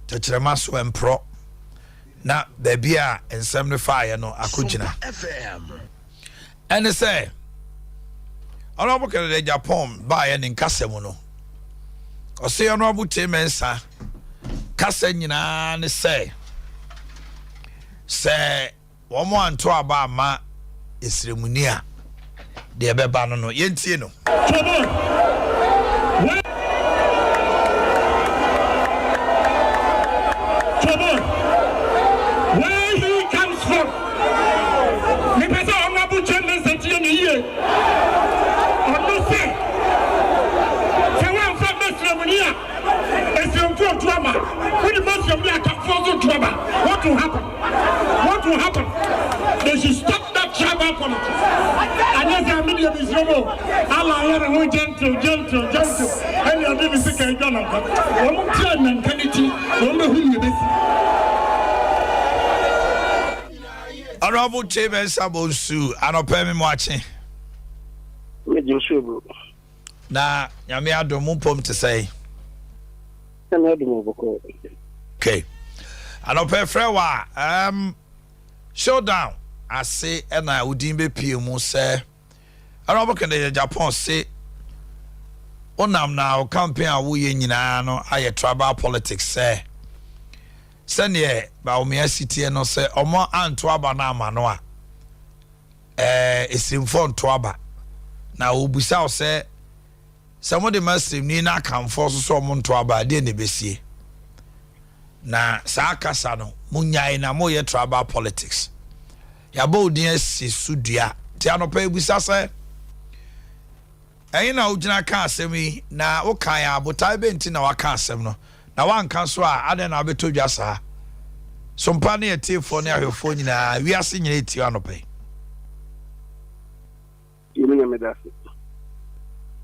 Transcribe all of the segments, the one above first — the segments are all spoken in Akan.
Techrema so empro na baby a ensem ne fire no akogina ene say honorable Kennedy Japan ba ye ne nkasem no o say honorable Temensa kasa nyina ne say wo mo anto aba ama esremuni a de beba no yentie no where he comes from. Me pesa honorable Chairman Setiye ni ye. Ono se. Se wa mfa mesremunia. Esremfo drama. When the mesremunia come for drama. What will happen? What will happen? They should stop that tribal politics. And yes, the media is robo. Allah who gentle. And you didn't say I don't know. One time mentality. Don't know who you be. Honorable Temensa Bonsu, anopemi mwachi. Me Joshua. Na nyame adom mpom te say. Na adom boko. Okay. Anope frewa showdown ase na udin be pie mu say. Honorable Kennedy Japan say onam na campaign a wo ye nyina no aye tribal politics say. Sene ba omia city no say omo anto aba na ama no a esimfo nto aba na obusa o say somebody must ni na kamfo so omo nto aba de ne besie na sa kasa no munyai na mo ye tribal politics ya ba odin asi sudua ti anopa ebusa say na ugina ka asemi na wo kan ya botai benti na waka asem no na wanka so a ade na beto dwa saa Sompa ne etifo ne ahwefo nyina wiase nyina eti anope yimi medasi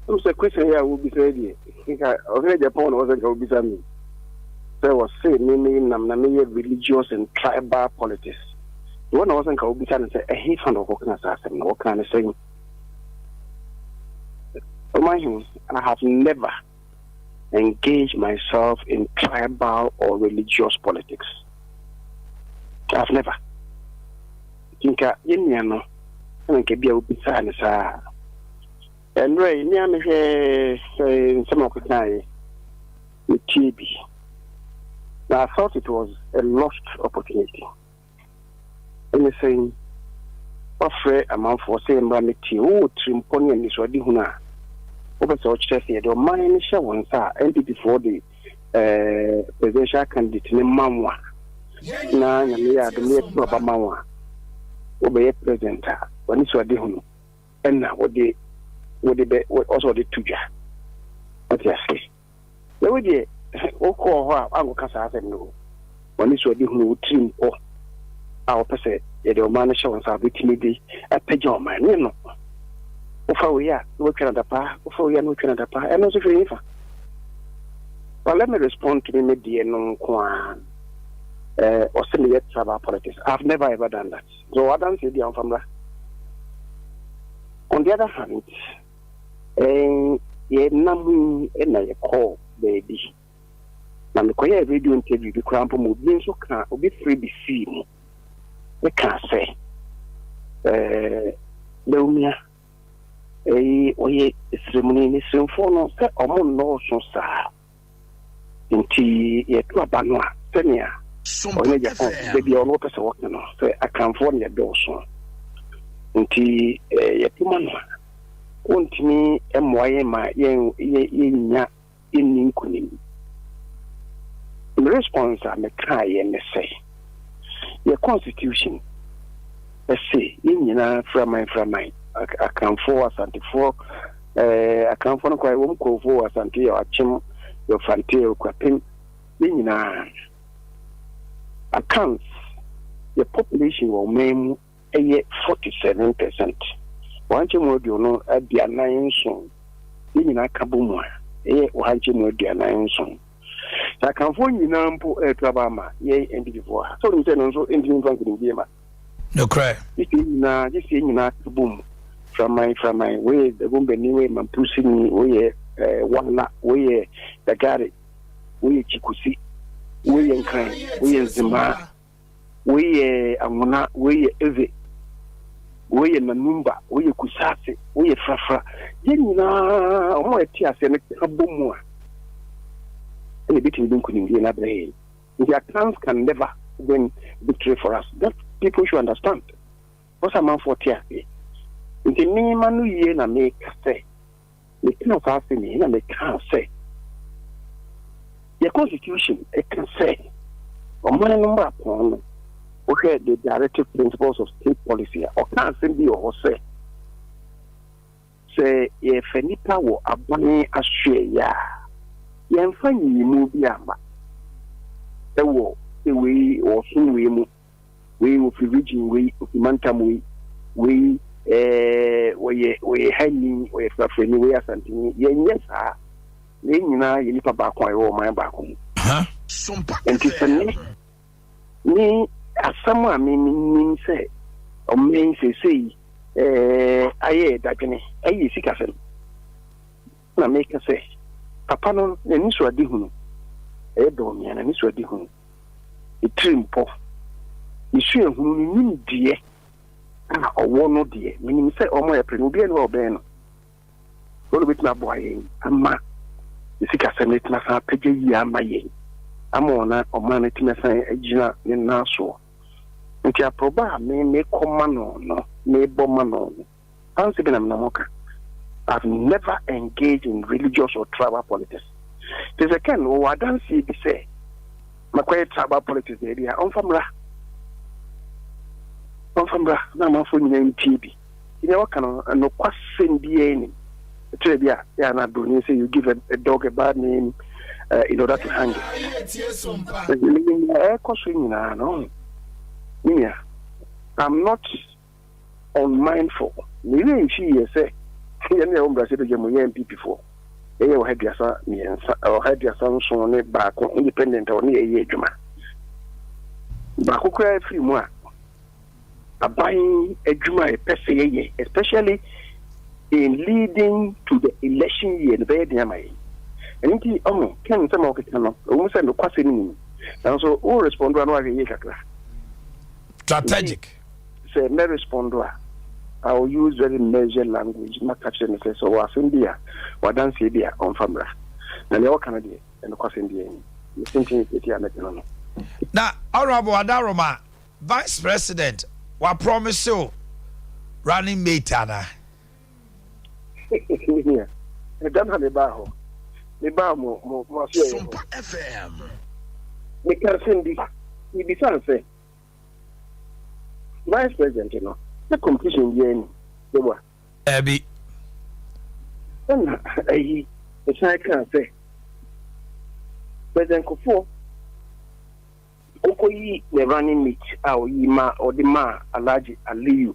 so question here will be said here okay Japan wasn't going to be me there was say me nam na me religious and tribal politics the one wasn't going to be said say he found of working as no what kind of saying Omanhene, I have never engaged myself in tribal or religious politics. I've never. Tinka yeniano, ke bia obi sa ne sa. Enre ni am he some of the time with TB. Now I thought it was a lost opportunity. And saying, offer amount for saying Ramiti, oh, Trimponi and this wadi huna. Over so Chelsea, the Omanhene Yaw once NPP for the presidential candidate in Mamwa. Na nyamia the mere baba Mamwa. Obe president when this wadi hunu. And now what they also the tuja. What you say? The way they oko ho ango kasa asem no. When this wadi hunu Trimpo. Our person the Omanhene Yaw once bitimi di apeja man no. Ufa we are no Canada pa, ufa we are no Canada pa, and also free. But let me respond to me dear no kwan or send me tribal politics. I've never ever done that. So I don't say the family. On the other hand, ye namu na call baby. Na me koya video interview bi krampo mo bi nso ka obi free bi see mo. We can say Leumia oye ceremony ni semfo no se omo no so sa nti ye to abanwa senia onye Japan baby ono pese work no se akamfo ne do so nti ye tuma no kontini emoye ma ye nya eni nkunim in response am kai ye ne say your constitution say nyina from my I come for Asante for I come for no kwai wo ko for Asante ya achim yo fante o kwapem nyina accounts the population will mem 47%. Wanche mo dio no abia nan so nyina kabomu wanche mo dia nan so ta kan for nyina mpo etraba ma ye individual so ni say no so individual ko ndi ma no cry this nyina kabomu from my way the gumbe niwe mampusini we one la we the gari we chikusi we we nkran we nzima we amuna we eve we nanumba we kusase we frafra yenina omo eti ase ne abomu a ene bitin dun kunim na brain the accounts can never win victory for us. That people should understand. What's a man for tia? Nti ni manu ye na make say. Me can say me na me can say. The constitution it can say. Omo number upon okay the directive principles of state policy or can be or say if any power abani Australia yemfa yimu bi amba ewo we or soon we of region we of mantam we hanging we frafreni we asantini yenye saa le nyina ye nipa ba kwa wo man ba ko Sompa entisani ni asam a me say o men say aye dadwene aye sikafem na make say papa no ni so adi hunu do mi ana ni so adi hunu itrimpo isu ehunu ni nimdie ana owo no die minim say omo e prenu bia no obe no so bit na boye ama sikafem ni tna sa pege yi ama ye amona omana tna sa agina ni naso nti aproba me koma no me boma no anse bi na moka. I've never engaged in religious or tribal politics. There's a kind of I don't see be say my quiet tribal politics area on famra na ma fo nyina ntibi ina waka no kwasen bi eni to bia ya na do ni say you give a dog a bad name in order to hang it. I'm not unmindful. Maybe she say yẹn yẹn brazil bẹ jẹ mo yẹn npp fo yẹn yẹ ọhẹduasa mmiɛnsa ọhẹduasa nson ne baako independent ọ ne yẹ yẹ adwuma baako kura firi mu a aban adwuma yɛ pɛ sɛ yɛ especially in leading to the election year ne bɛyɛ den ama yɛ ɛno nti ɔmo kɛn nsɛm a ɔkeka no ɔmo sɛ nokwasɛ no mu nanso o respond ano ahwɛ yie kakra strategic sɛ mɛ respond a I will use very measured language. Not catching the face. So, was India, or dance India on Famra. And they all Canada and the cost India. You think it's here? Now, Honorable Adaroma, Vice President, what promise you running mate, Anna? Here, I don't have a bar. The bar more Sompa FM. We can send the say Vice President, you know. The competition yen they were Abby and I can say President Kofo Okoyi the running meet our Yima or the Ma Alaji Aliyu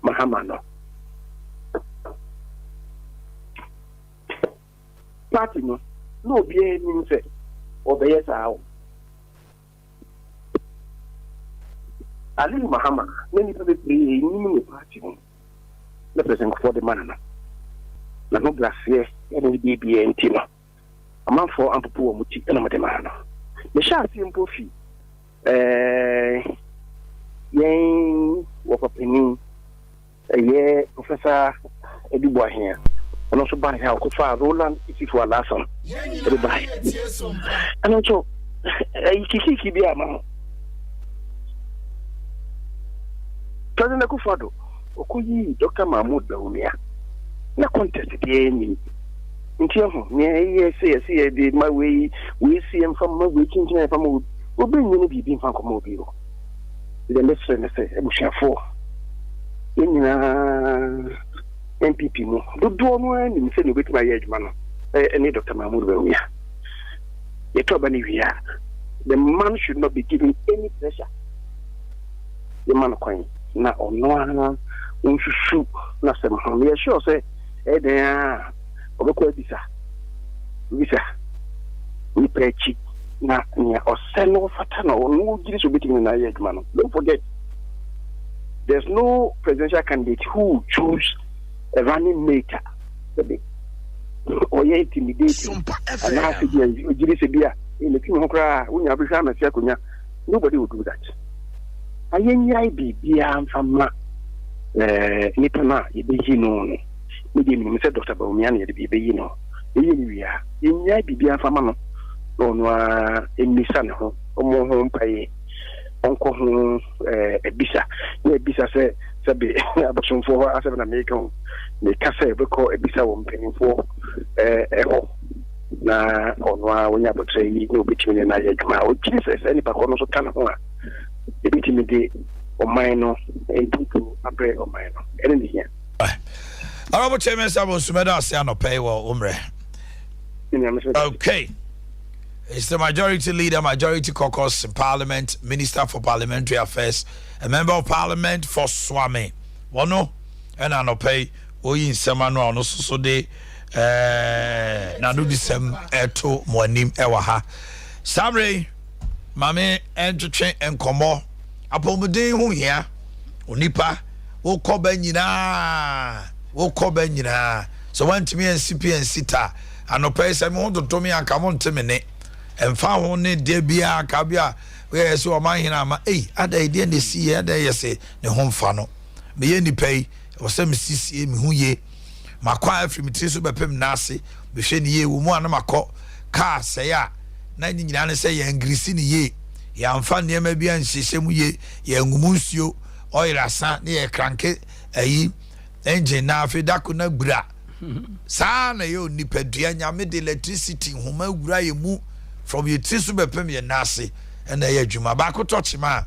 Mahamano party no be means or the yes out Ali Muhammad, many people be in party. The president for the man. Na no glacier, any BB and Tima. A man for Ampu Muchi and Mademano. The sharp simple fee. Yang of opinion. A year, Professor Edubwa here. And also by how could far Roland if it were last on. Everybody. And also, a kiki be a man. President Akufo-Addo Okoyi Dr. Mahmoud Bawumia na contest dey any nti ho ne say dey my way we see him from my way chinchina from obi nyine bibi mfa komo obi ro the next friend say ebushafo enina MPP no dodo no ani say no betima ye adwuma no any Dr. Mahmoud Bawumia ye to bani wia the man should not be given any pressure the man coin na ono unsusu na sem ho me sure say den obekwa bisa we pechi na nya oselo fata na ono giri so betimi na ye adwuma no don't forget there's no presidential candidate who choose a running mate or ye intimidate and na se dia giri se bia in the king of cry, when you have become a secunya, nobody would do that. I be from Nipana, you know, maybe said Dr. Baumiani, the baby, you know. We are in Yai from Mano, on in Missano, or more home pay, Uncle home, a bisa. Yeah, bisa said, Sabi, abortion for us, an American, the Cassa, call a bisa one paying for a home. Na on when you say you know between and I, Jesus, any Pacono Canada, the between on minor and to a break on minor. Anything here. Honorable Chairman, I was Sumeda pay umre. Okay. It's the majority leader, majority caucus in Parliament, Minister for Parliamentary Affairs, a member of Parliament for Swami. Wano, and I no pay, in Semano, no so de Nanu disem eto moanim ewaha. Samre, mame entertain and komo. Apomuden hu hia. Onipa, wo koba nyina. So want me and CP and sita. Anope se me ho to me anka mo nteme ne. Emfa ho ne de bia ka bia. We so Omanhene ama ada ide ne si ada yese ne ho mfa no. Me ye ni pay, wo se me sisi me hu ye. Makwa afri mi triso bepem nase be hwe ne ye wo mu anamako car se ya na ni nyina ne se ye ngrisi ne ye ya mfa ne ma bia nhyehyɛ mu ye ye ngumu nsuo oil asa ne ye cranke ayi engine na afi dako na gbura sa na ye onipadua nyame de electricity homa gbura ye mu from ye triso bepem ye nase na ye adwuma ba ko touch ma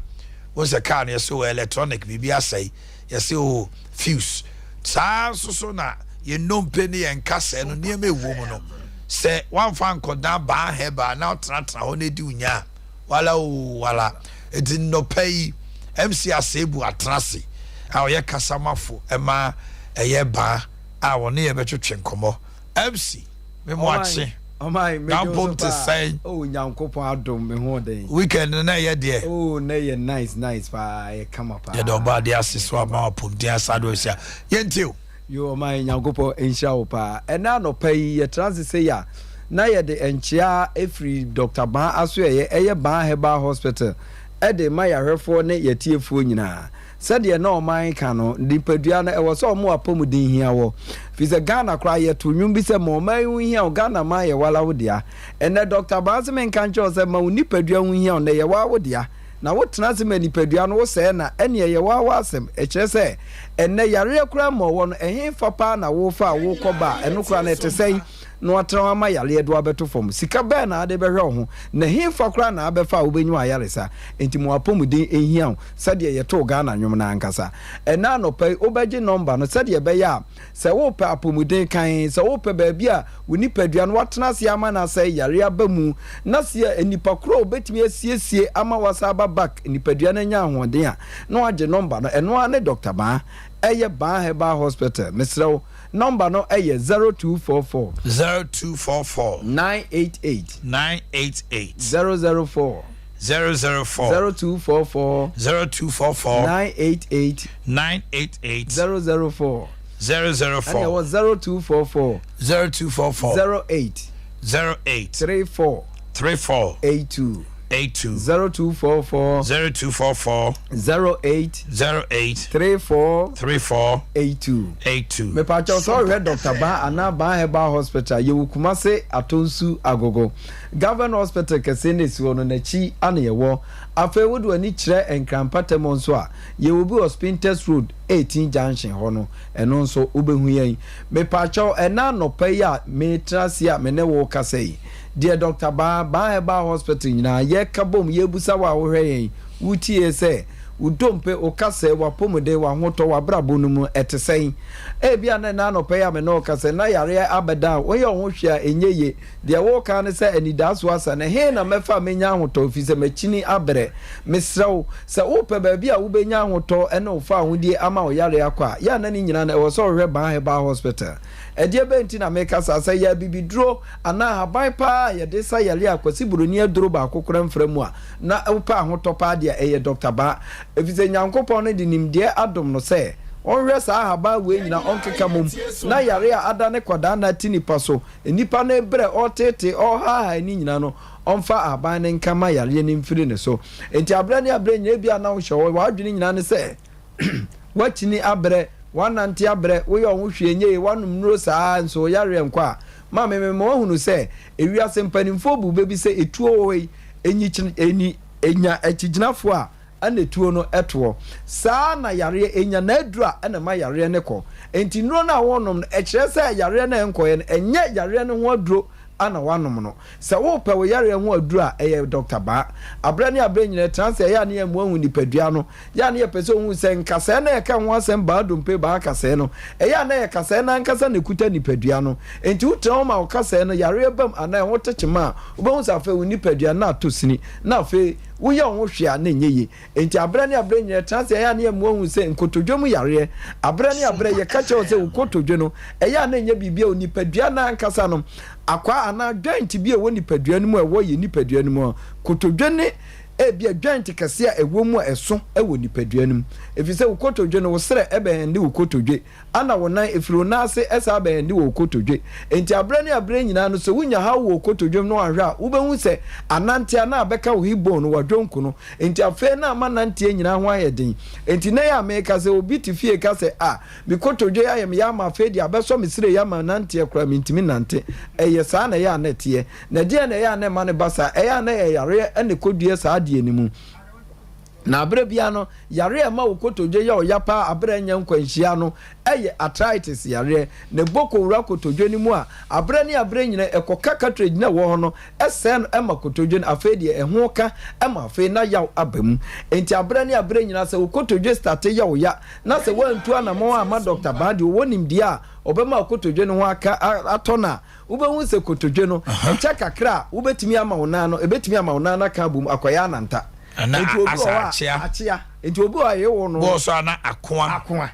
wo se car ne so electronic bibia sai ye se o fuse sa so na ye nompe ne yen kase no niam ewu mu no se wan fan kodan ba heba na tratra ho ne di unya wala edi no pay MC asebu atrase a ye kasamafo ema eye ba a woni ye betwetwe nkomo MC me mo ache my me to say nyankopon adom me ho den weekend na ye de na ye nice pa ye come up ye do ba de aseso ama pom de asado sia ye ntio yo my nyankopon ensha opa ena no pay ye transit say ya na ye de enchia efri Dr. Ban aso ye Ban Herbal Hospital e de mayarefo ne ye tiefo nyina said na oman ka no dipadua na e wo so mo apomudin hia wo fi se Ghana kra ye to nwum bi se mo man hu hia Ghana ma ye wala wo dia ene Dr. Ban se men kan cho se ma unipadua hu hia na ye wa wo dia na wo tena se manipadua no wo se na ene ye wa asem e kire se ene yare kra mo wo no ehin fapa na wo fa wo koba eno kra na etesei no atra ma yale do abeto fom sika be na ade behwe ho na hin fa kra na abefa wo benyu ayaresa enti mo apomuden ehia sade ye to Ghana nwom na ankasa ena no pe obeje number no sade be ya se wo pe apomuden kan se wo pe ba bia woni padua no watena se ama na se yare abamu na se enipa kro obetimi asiesie ama wasaba back enipadua na nya ahoden a no age number no eno ane Dr. Ban Ban Herbal Hospital Mr. Number no 0244 988 004 0244 988 004 and it was 0244 08 34 82 0244 08 34 82 me pa cho so read Dr. Ban ana Ban Herbal Hospital ye Kumase Atonsu Agogo Government Hospital kesene si wono na chi ana ye wo afa wodu ani kire enkrampatem nso a ye obi Hospinters Road 18 junction hono eno nso obehu yen me pa cho ena no pa ya me trasia me ne wo kasei dear Dr. Ban Herbal Hospital nyina ye kabom ye busa wa wo hwen wutie se udompe okase wa pomode wa hoto wa brabo no mu etesen bia na no pe ya me no okase na yare abeda wo ye ho hwea enyeye de wo ka ne se anidaso asa na he na mefa menya hoto fi se machini abre mesrew se wo pe ba bia wo benya hoto ene wo fa hodie ama wo yare akwa ya na ni nyina na wo so hwe Ban Herbal Hospital edie benti na meka sasa ya bibidro ana haban pa ya de sa yale akwasi buroni aduro ba akokora mframu a na wo pa hoto pa de eye Dr. Ban efize nyankopon ne de nimde adom no se onhwe sa haba we nyina onkeka mom na yare a ada ne kwada na tinipa so enipa na ebre otete oha ni nyina no ɔmfa aban ne nkama yare ne mfiri ne so enti abra ne abra nyina bia na wo hyewo wa adwene nyina ne sɛ watini abrɛ wanante abrɛ woyɛ ɔho hwie nye wanum nuro saa nso yare nkɔ a ma me hunu sɛ ewiase mpanimfo bu bebi sɛ etuo hoi enya akyegyinafo a ana etuo no ɛtoɔ saa na yare enya na adura ana ma yare ne kɔ enti nuro na wonom no ɛkyerɛ sɛ yare na nkɔyɛ no ɛnyɛ yare ne ho aduro ana wanom no sɛ wo pɛ wo yare ho aduru a ɛyɛ Dr. Ba abra ne abra nyina transfer ya ne mu ahu nipadua no ya ne pɛ sɛ hu sɛ nkasɛ na yɛka ho asɛm ba dompe ba kasɛ no ɛya na yɛ kasɛ na nkasa ne kuta nipadua no enti wo tran ma wo kasɛ no yare bam ana ho techema wobɛhu sɛ afɛ wo nipadua na atosini na afɛ woyɛ ho hwea na nyeye enti abra ne abra nyina transfer ya ne mu ahu sɛ nkotodwom yare abra ne abra yɛ ka kyɛw sɛ wo kotodwo no ɛya na nya bibia wo nipadua na nkasa no akwa ana joint bi e wo nipadua no mu e wo ye nipadua no mu kotodwe ne e bia joint kase a ewo mu eso e wo nipadua no mu efise wo kotodwe no wo sere e be hende wo kotodwe ana wo nan efiro na ase esa be hende wo kotodwe enti abra ne abra nyina no so wunya ha wo kotodwe no ahwe a wo behu se anantia na abeka wo hibo no wadwonku no enti afa na amanantia nyina ho ayeden enti na ya meka se obi tifie ka se mi kotodwe ayem ya ma afa di abeso mi sere ya ma nantia kra mi ntimi nante eye saa na ya netie na die na ya na ma ne basa eya na ya yare ene kodue saa die ni mu na abere bia no yare ma wo kotodwe ya oyapa abere nya nkwanhia no eye arthritis yare ne boko wura kotodwe ni mu a abere ni abere nyina ekoka cartridge na wo ho no esen ema kotodwe na afedi eho ka ema afi na yaw abam enti abere ni abere nyina se wo kotodwe start ya wo ya na se wantu anamo ama Dr. Badi wonim dia obema kotodwe no ho aka atona ubehu se kotodwe no echa kakra ubetimi ama wona no ebetimi ama wona na ka bum akoya nanta achia enti obi a ye wo no bo so ana akoa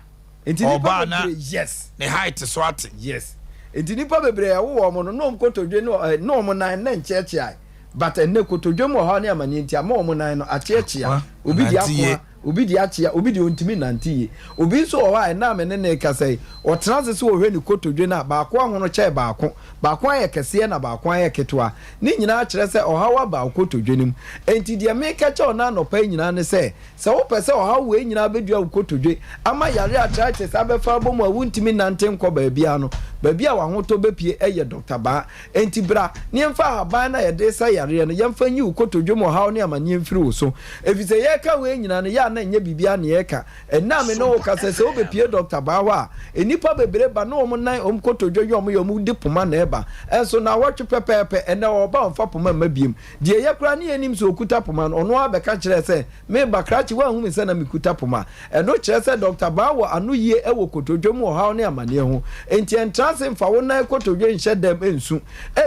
enti nipa na yes ne height so ate yes enti nipa bebre a wo mo no kotodwe no mo nan na ncheche but enne kotodwe mo ha ne amani enti ama mo nan no achia obi di akoa obi di achia obi di ontimi nantie obi so o ha na me ne kasai o transe so hwe ni kotodwe na ba ko ho no che ba ko aye kese na ba ko aye ketwa ni nyina kire se o ha wa ba kotodwe nim enti de me ka che o na no pa nyina ne se wo pese o ha we nyina bedua kotodwe ama yare arthritis abefa bom a wontimi nante nko ba bia no ba bia wa ho to bepie eye Dr. Ba enti bra ni mfa haban na ye de sa yare no yemfa nyi kotodwe mo ha ne amani mfiri wo so efise ye ka we nyina ne ya na nya bibia ne eka na me no ka se obepie Dr. Ba wa enipa bebre ba no om nan om kotodwo yom di poma na eba enso na watwe pepepe ene oba omfa poma mabiem die ye kra ne enim so okuta poma no ono abeka kire se me ba krachi wa hu me se na mekuta poma eno kire se Dr. Ba wa anu yie ewo kotodwo mu ha ne amane ho enti entrance mfa wo nan kotodwo nhye dem ensu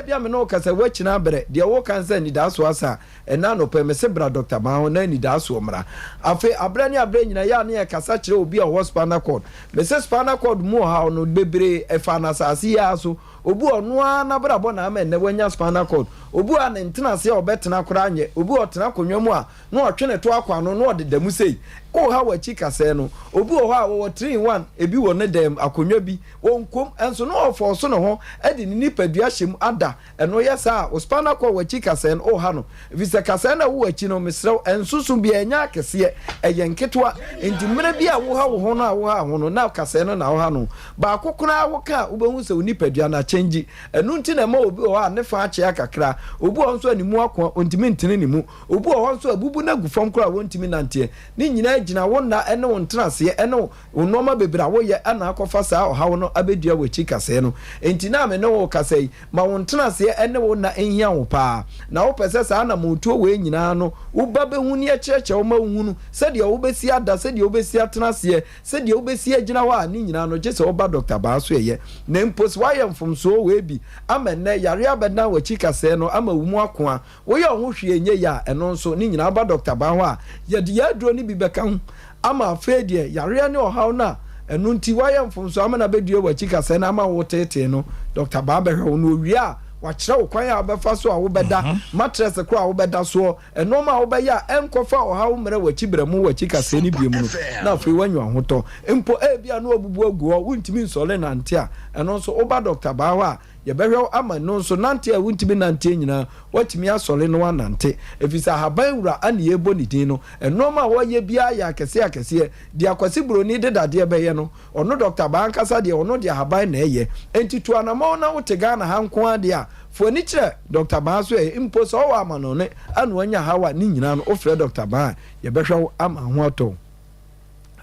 bia me no ka se wachina bere die wo kan se ni da so asa ena no pe me se bra Dr. Ba ho na ni da so mra afi abra nyina ya ne kasa kire obi a hospital cord me se spinal cord mu ha no bebre efa na asase ya so obu onu na brabo na ama ne wanya spinal cord obu a ne ntena se obetena kora anye obu otena konwa mu a na otwene to akwa no na odedam sei o ha wachi kase no obu o ha wo 3 in 1 ebi wo ne dem akonwa bi wonkom enso no ofo so no ho edi ni nipadua hyem ada eno yesa o spinal cord wachi kase no o ha no visa kase na wo wachi no mesrew ensusu bi enya kese eye nketwa enti mre bi a wo ha wo ho no a wo ha ho no na kase no na wo ha no ba kokona wo ka ubehu se nipadua na change enu nti na ma obi o ha ne fa ache akakra obi o nso animu akwa ontimi ntene ni mu obi o nso abubu na gufom kra wontimi nante ni nyina gina wonna ene wontrase ene wonoma bebra wo ye ana akofa saa o hawo no abedua wachi kase no enti na me no wo kase ma wontrase ene wonna enhia wo pa na wo pese saa na motuo we nyina no wo ba behu ni acheche wo ma hunu sede wo besi ada sede wo besi atrase sede wo besi agina wa ni nyina no je se wo ba Dr. Ba so ye na mpos wa ye mfomso we bi amenne yare abeda wachi kase no ama wumu akoa wo ye ho hwe enye ya eno nso ni nyina ba Dr. Ba ho a ye de yaduro ni bi beka hu ama afedie yare ne ohaw na enu nti wa ye mfomso ama na bedue wachi kase na ama wo tete no Dr. Ba behwe no wi a wachira wo kwan a obefa so a wo beda mattress kro a wo beda so enoma a wo be ya enkofa ohaw mre wachi bremu wachi kase ni biemu no na afi wanwa hoto empo bia no obubu aguo wuntimi nsole nante a eno nso oba Dr. Ba ho a yɛbɛhwɛ ama no nso nante a wontimi nante nyinaa watumi asɔre no anante efisɛ haban wura ane yɛbɔ ne din no ɛnɔɔma a wɔyɛ biara yɛ akɛseɛ de akwasi buroni dedadeɛ bɛyɛ no ɔno dr bankasa deɛ ɔno deɛ haban na ɛyɛ enti to anamɔ na wote Ghana ha nko adeɛ a fo ni kyerɛ dr ban so mpo sɛ ɔwɔ ama no ne anu anya hawa ne nyinaa no ofrɛ dr ban yɛbɛhwɛ ama ho atɔ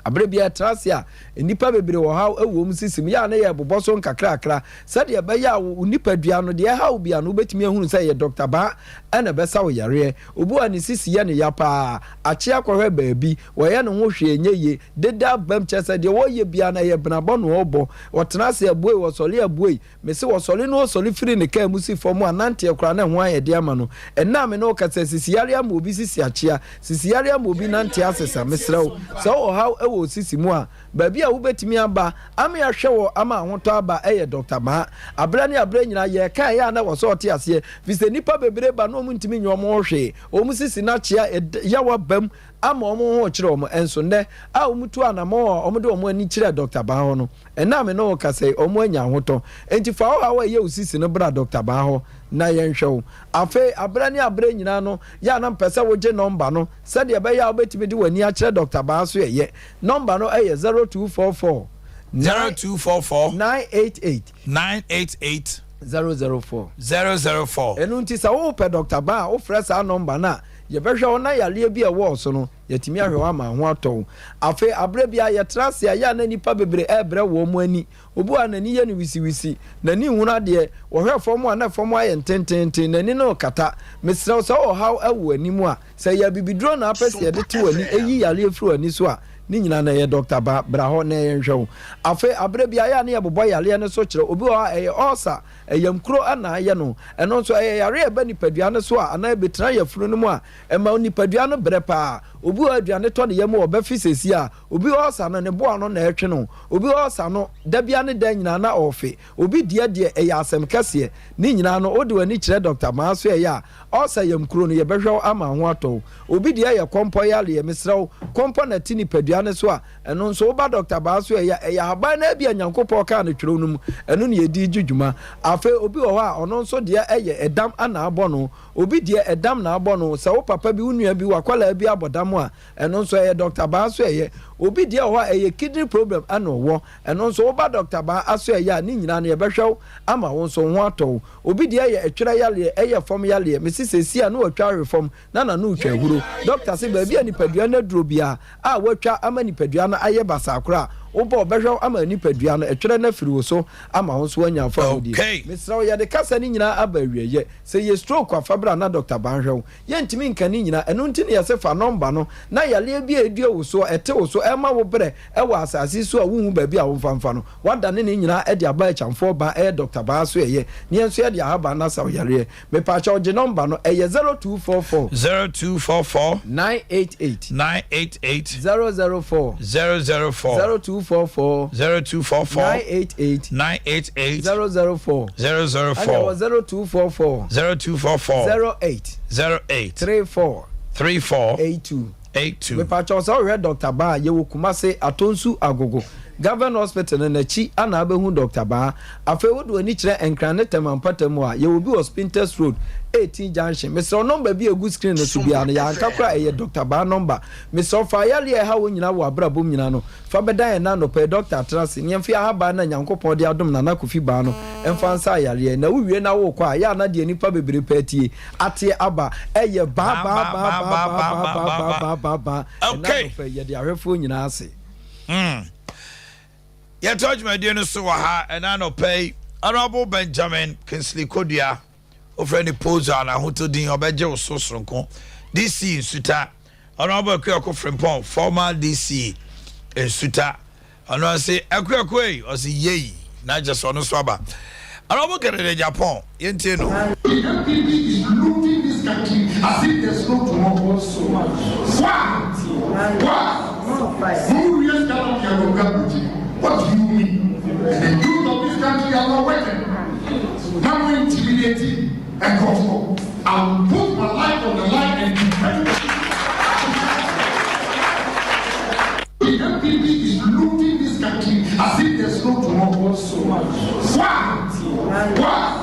abere bia trase a nipa bebre wɔ ha ɛwɔ mu sisim ya na yɛ bobɔ so nkakrakra sɛdeɛ bɛyɛ a nipa dua no deɛ ha obia no betumi ahunu sɛ yɛ dr ba ɛna bɛsa wo yare obu a ne sisi yɛ ne ya pa akye akɔhwɛ baabi wɔyɛ ne ho hwɛ nyeye deda bam kyɛ sɛ deɛ wɔyɛ bia na yɛ benabɔ no ɔbɔ wɔtena se abuei wɔsɔle abuei mesi wɔsɔle no wɔsɔle firi ne kaa mu si fam a nante akora na ho ayɛ de ama no ɛna me no kasa sisi yare ama obi sisi akyea sisi yare ama obi nante asesa mesrɛw sɛ wɔ ha wɔ sisi mu a baabi a wobetumi aba ama yɛhwɛ wɔ ama ahotɔ aba ɛyɛ dr ma abra ne abra nyina yɛ kan yɛ na wɔsɔ ɔte aseɛ fisɛ nipa bebree ba no mu ntimi nyɛ ɔmo hwee ɔmo sisi na kyea yawa bam ama ɔmo ho kyerɛ ɔmo ɛnso nnɛ a ɔmo tu anamɔ ɔmo de ɔmo ani kyerɛ dr ba hɔ no ɛna me no ka sɛ ɔmo anya ahotɔ enti fa hɔ a wɔyɛ osisi no bra dr ba hɔ na yɛnhwɛ wo afei abra ne abra nyina no yɛ na mpɛ sɛ wogye nɔmba no sɛdeɛ ɛbɛyɛ a wobɛtumi de w'ani akyerɛ dr baa so ɛyɛ nɔmba no ɛyɛ 0244 988 004 ɛno nti sɛ wopɛ dr baa wofrɛ saa nɔmba no a yɛbɛhwɛ wo na yaleɛ bi a ɛwɔ so no yɛtumi ahwɛ wo ama ho atɔ afei abra bi a yɛtra se a yɛ na nipa bebree ɛbrɛ wɔ mu ani obu a n'ani yɛ no wisiwisi n'ani hunu adeɛ wɔhwɛ fam a na fam ayɛ ntententen n'ani no kata mesrɛ sɛ ɔhaw ɛwɔ anim a sɛ yɛ bibiduro na apɛ sɛ yɛde te w'ani ɛyi yaleɛ firi w'ani so a ne nyina na yɛ dr ba bra hɔ na yɛnhwɛ wo afei abra bi a yɛ na yɛbobɔ yaleɛ no so kyerɛ obi wɔ ɛyɛ ɔsa ɛyɛ mkuro ana ayɛ no ɛno nso ɛyɛ yare ɛbɛ nipadua no so a anaa bɛtena yɛ funu no mu a ɛma nipadua no brɛ paa obi wɔ aduane tɔ ne yɛ mu ɔbɛfi sɛsi a obi ɔsa no ne boa no na ɛtwe no obi ɔsa no dabia ne dan nyinaa na ɔfe obi deɛ ɛyɛ asɛm kɛseɛ ne nyinaa no wode w'ani kyerɛ dr maa so ɛyɛ a ɔsa yɛ mkuro no yɛbɛhwɛ ama ho atɔ obi deɛ yɛ kɔmpɔ yɛ ale yɛ mesrɛ wo kɔmpɔ na ti nipadua no so a ɛno nso woba dr baa so ɛyɛ haban na bi a nyankopɔn kaa no twerɛ no mu ɛno ne yɛdi dwudwuma afei obi wɔ hɔ a ɔno nso deɛ ɛyɛ ɛdam ana abɔ no obi deɛ ɛdam na abɔ no sɛ wo papa bi wo nua bi wakwala bi abɔdam a ɛno nso ɛyɛ dr baa so ɛyɛ obi deɛ wɔ hɔ a ɛyɛ kidney problem ana ɔwɔ ɛno nso woba dr baa aso ɛyɛ a ne nyinaa no yɛbɛhwɛ wo ama wo nso ho atɔ obi deɛ yɛ ɛtwerɛ yaleɛ ɛyɛ fam yaleɛ mesi sɛsi a ne watwa awe fam na na no wotwa ahuro dr sɛ baabi a nipadua no aduro bia a watwa ama nipadua no ayɛ basakora wobɔ bɛhwɛ ama nipadua no ɛtwerɛ no afiri wo so ama wo nso anya fa wodi mesrɛ wo yɛde kasa ne nyinaa aba awieyɛ sɛ yɛ stroke afa bra na dr banhwɛ wo yɛntimi nka ne nyinaa ɛno nti ne yɛsɛ fa nɔmba no na yaleɛ bi a ɛdua wo so ɛte wo so ɛma wo berɛ ɛwɔ asase so a wohu baabi a womfamfa no wadane ne nyinaa ɛde aba akyamfoɔ ba ɛyɛ dr baa so ɛyɛ ne yɛnso yɛde ahaba na sa wo yareɛ mepaakyɛ wogye nɔmba no ɛyɛ 0244 988 004 0244 988 004 0244 08 34 82 mepaakyɛ sɛ wohwɛ dr baa yɛwɔ kumase atonsu agogo governor hospital no n'akyi ana abɛhu dr baa afei wode w'ani kyerɛ nkrane tɛmampata mu a yɛwɔ bi wɔ spinters road 18 junction mesrɛ nɔmba bi egu screen no so bia no yɛanka kora ɛyɛ dr baa nɔmba mesrɛ fa yaleɛ ha wɔ nyinaa wɔ abrabom nyinaa no fa bɛda yɛn na nɔpɛ dr trase nyɛmfi ahaba na nyankopɔn de adom nana kofi baa no ɛmfa nsa yaleɛ na wowie na wokɔ a yɛ ana deɛ nipa bebree pɛ tie ateɛ aba ɛyɛ baa okay yɛde ahwɛfoɔ nyinaa ase yɛtɔ dwumadie no so wɔ ha ɛna nɔpɛ honorable Benjamin Kingsley Kodua ofrɛ ne pozo ana hotodin ɔbɛgye wo so soronko DC nsuta honorable Akuyako Frimpong former DC nsuta ɔno ase Akuyako yi ɔse yei na just ɔno so aba honorable Kennedy Japan yɛntie no the MPP is looting this country as if there's no tomorrow so much what do you mean? The youth of this country are not working. Now we're intimidating and comfortable. I'll put my life on the line and defend. The MPP is looting this country as if there's no tomorrow so much. Why?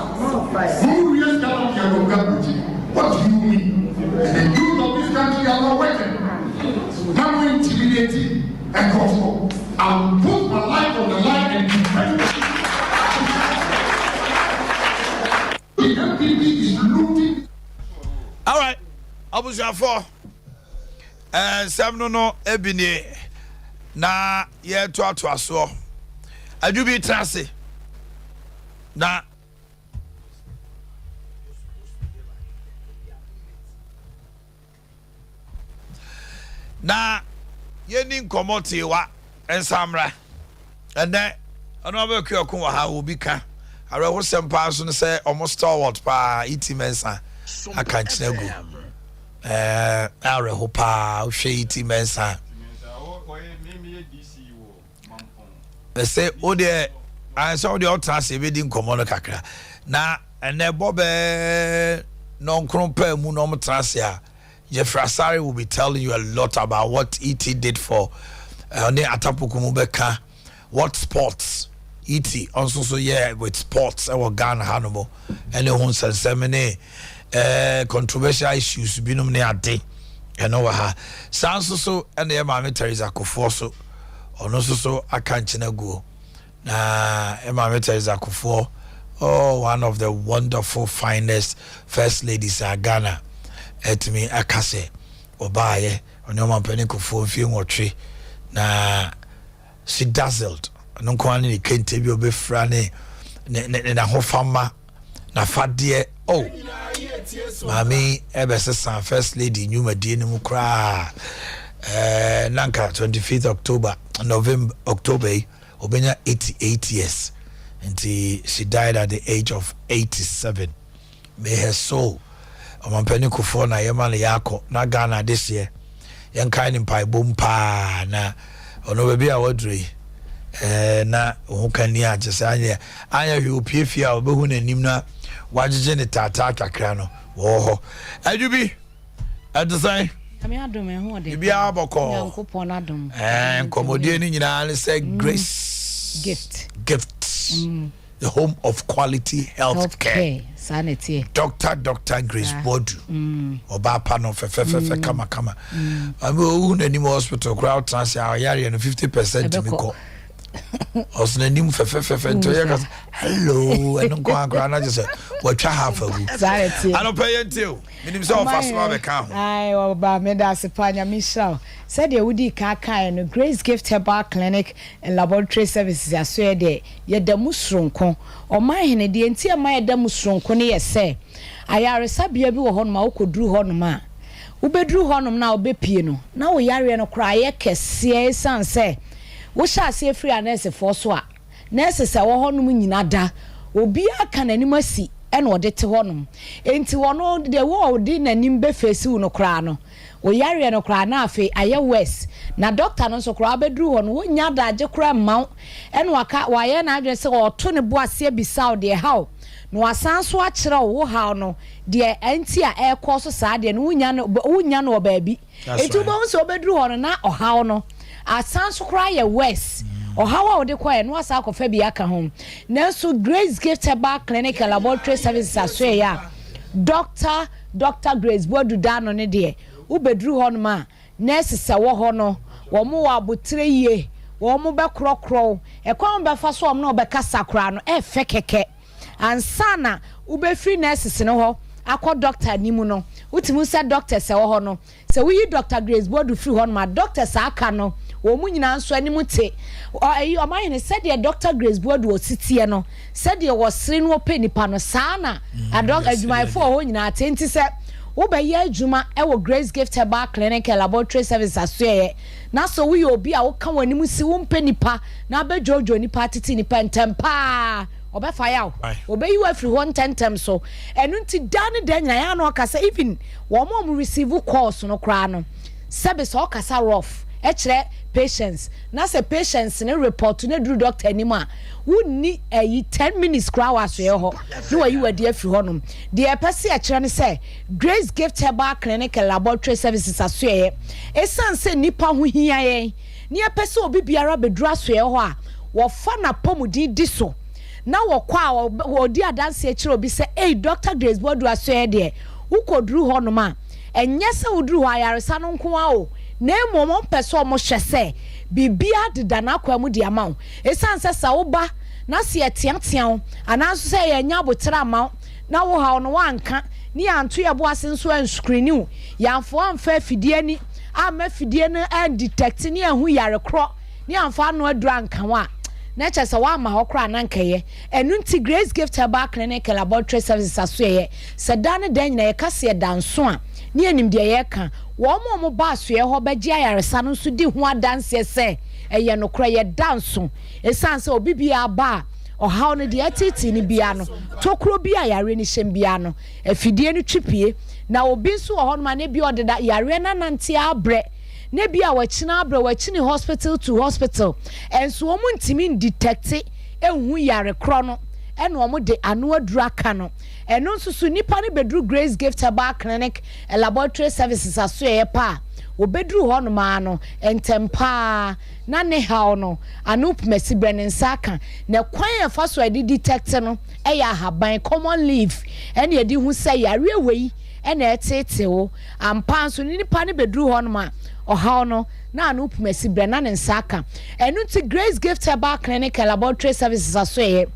Now we're intimidating and also I'll put my life on the line and defend it. The MPP is looking. All right, I was your four. Some no ebini na ye to aso. I do be trance. Na ye ni komoti wa ensamra. And then another kyokun wa ha obi ka. Ara wo sempa so ne say almost stalwart pa iti mensa aka nchinagu. Ara ho pa hwe iti mensa. They say o de I saw the outrance be din komo no kakra. Na ene bobe non krompa mu no mtrasia. Jeffrey Asari will be telling you a lot about what ET did for ne Atapuku Mubeka, what sports ET also so yeah with sports our Ghana Hannibal and the ones and semine controversial issues binum ne ade and over her sounds so and the Mama Teresa Kufoso or no so I can't go na Mama Teresa Kufo one of the wonderful finest first ladies in Ghana. Etimi akase obaye onoma peniko fo mfie nwotwe na she dazzled no kwani ni kente bi obefra ne na hofama na fade mami ebesesa first lady nyuma die ne mu kra nanka 25th October obenya 88 years and she died at the age of 87. May her soul Omanhene Kufo na yema le yako na Ghana this year yenkan ni mpai bompa na ono bebi a wadri na ohukani agese anya hwe opiefia obehu na nim na wagege ne tata kakra no wo ho ajubi adesai ami adom ehu de bi aboko yankopon adom komodie ni nyina ne say grace gift the home of quality health care. Sanity. Dr. Grace Bodu. Oba pano fe kama. Ami o na ni hospital crowd transfer yare no 50% mi ko. Osna nim fe nto ye hello and go agra na just watcha half a week. Sanity. I don't pay until. Minim so fast ma be ka. Ai oba me da se panya Michelle. Said ye wudi ka no Grace Gift Herbal Clinic and Laboratory Services aso de ye da musronko. Omanhene de enti ama ye da musronko ne ye se. Ayaresa bia bi wo ho no ma ukoduru ho no ma. Ubeduru ho no na obepie no. Na wo yare no kra ye kese san se. Wo sha se free anese for so a. Nurse se wo ho no nyina da. Obi aka nanim asi ena ode te ho no. Enti wo no de wo de nanim be face wo no kra no. O yare no kra na afi aye west na doctor no so kra bedru ho no wo nya da age kra maw ena waka waye na adwe se o to ne bo ase bisa o de haw no asan so a kire wo haw no de anti a ekọ so saa de no wonya no obaabi etu bo so bedru ho no na o haw no asan so kra ye west o haw a wo de kwa no asa akọfa bi aka ho na so Grace Gift Herbal Clinic and Laboratory Services aso ya Dr. Grace Bodu dano ne de ubedru ho no ma nurse se wo ho no wo mo wa botre ye wo mo be krokro e kwa mo be fa so mo no be kasa kra no e fe keke ansana ube free nurses no ho akọ doctor ni mu no utimu se doctor se wo ho no se we Dr. Grace Bodu free ho no ma doctor sa aka no wo mu nyina nso animu te Omanhene said the Dr. Grace Bodu o sitie no said the wo sere no penipa no sana adwuma fo ho nyina atenti se Obaye adwuma ewo Grace Gift Herbal Clinic and Laboratory Services asoye na so we obi a wo ka wanimu si wo mpenipa na abejojo nipa titi nipa ntempa obefa yaw obeyi wa free one tentem so enu nti dane dan nya ya no kasa even wo mo receive calls no kra no service o kasa rough kire patients na say patients ne report ne dru doctor anima wonni 10 minutes kra waso ye ho no wa yi wadi afri honum de epese kire ne say Grace Gift Herbal Clinic and Laboratory Services aso ye esanse nipa ho hia ye ne epese obi biara bedru aso ye ho a wo fa na pomudi di so na wo kwa wo di adanse kire obi say hey Dr. Grace Bodu aso ye de ukodru honum a enye se udru ho ayaresa no nko a o na emo pese omo hwese bibia deda na kwa mu di ama esanse sa wo ba na se etiatia anaso se ye nya botra ama na wo ha no wanka ni anto ye bo asenso an screen yamfo amfa fidie ni ama fidie no and detect ni ahu yare kro ni amfa no adura nka wa na cha se wa ma hokra na nkaye enu nti Grace Gift Herbal Clinic Laboratory Services asoye se dan dan na ye kase danso a ni anim de ye ka wo mo ba asoye ho beji ayaresa no so di ho adanse se eye no kra ye danso esanse obi bia ba ohaw no de atiti ni bia no tokro bia yare ni hyem bia no afidie no twipie na obi nso ho no ma ne bia odeda yare na nante abre ne bia wachina abre wachini hospital to hospital enso omu ntimi detect ehu yare kro no ene omu de anu adura ka no eno nso so nipa ne bedru Grace Gift Herbal Clinic Laboratory Services asoye pa obedru ho no ma no entempa na ne haw no anup mesibre ne nsaka na kwan afa so edi detect no eya haban common leaf ene edi hu say yare wei ene etete wo ampa so nipa ne bedru ho no ma ohaw no na anup mesibre na ne nsaka enu ti Grace Gift Herbal Clinic Laboratory Services asoye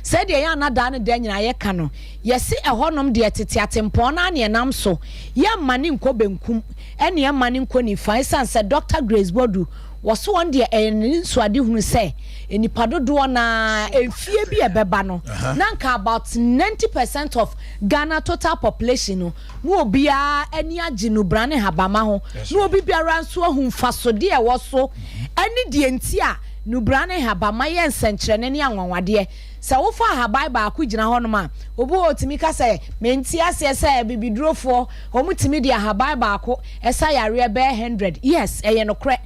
said ya na da ne da nyina ye ka no yesi ehonom de tete atempon na ne nam so ya mane nko benkum ene ya mane nko ni fa sanse Dr. Grace Bodu woso won de enso ade hunu se enipa dodo na efie bi ebeba no nanka about 90% of Ghana total population no obia eni agi no brane habama ho no obi biara nso ahumfa so de e woso eni de enti a no brane habama ye nsenkyere ne anwanwade se wo fa habai ba ku gina ho no ma obi otimi ka se menti ase se bibidrofo omutimi de habai ba ko esa yare be 100 yes eye no kre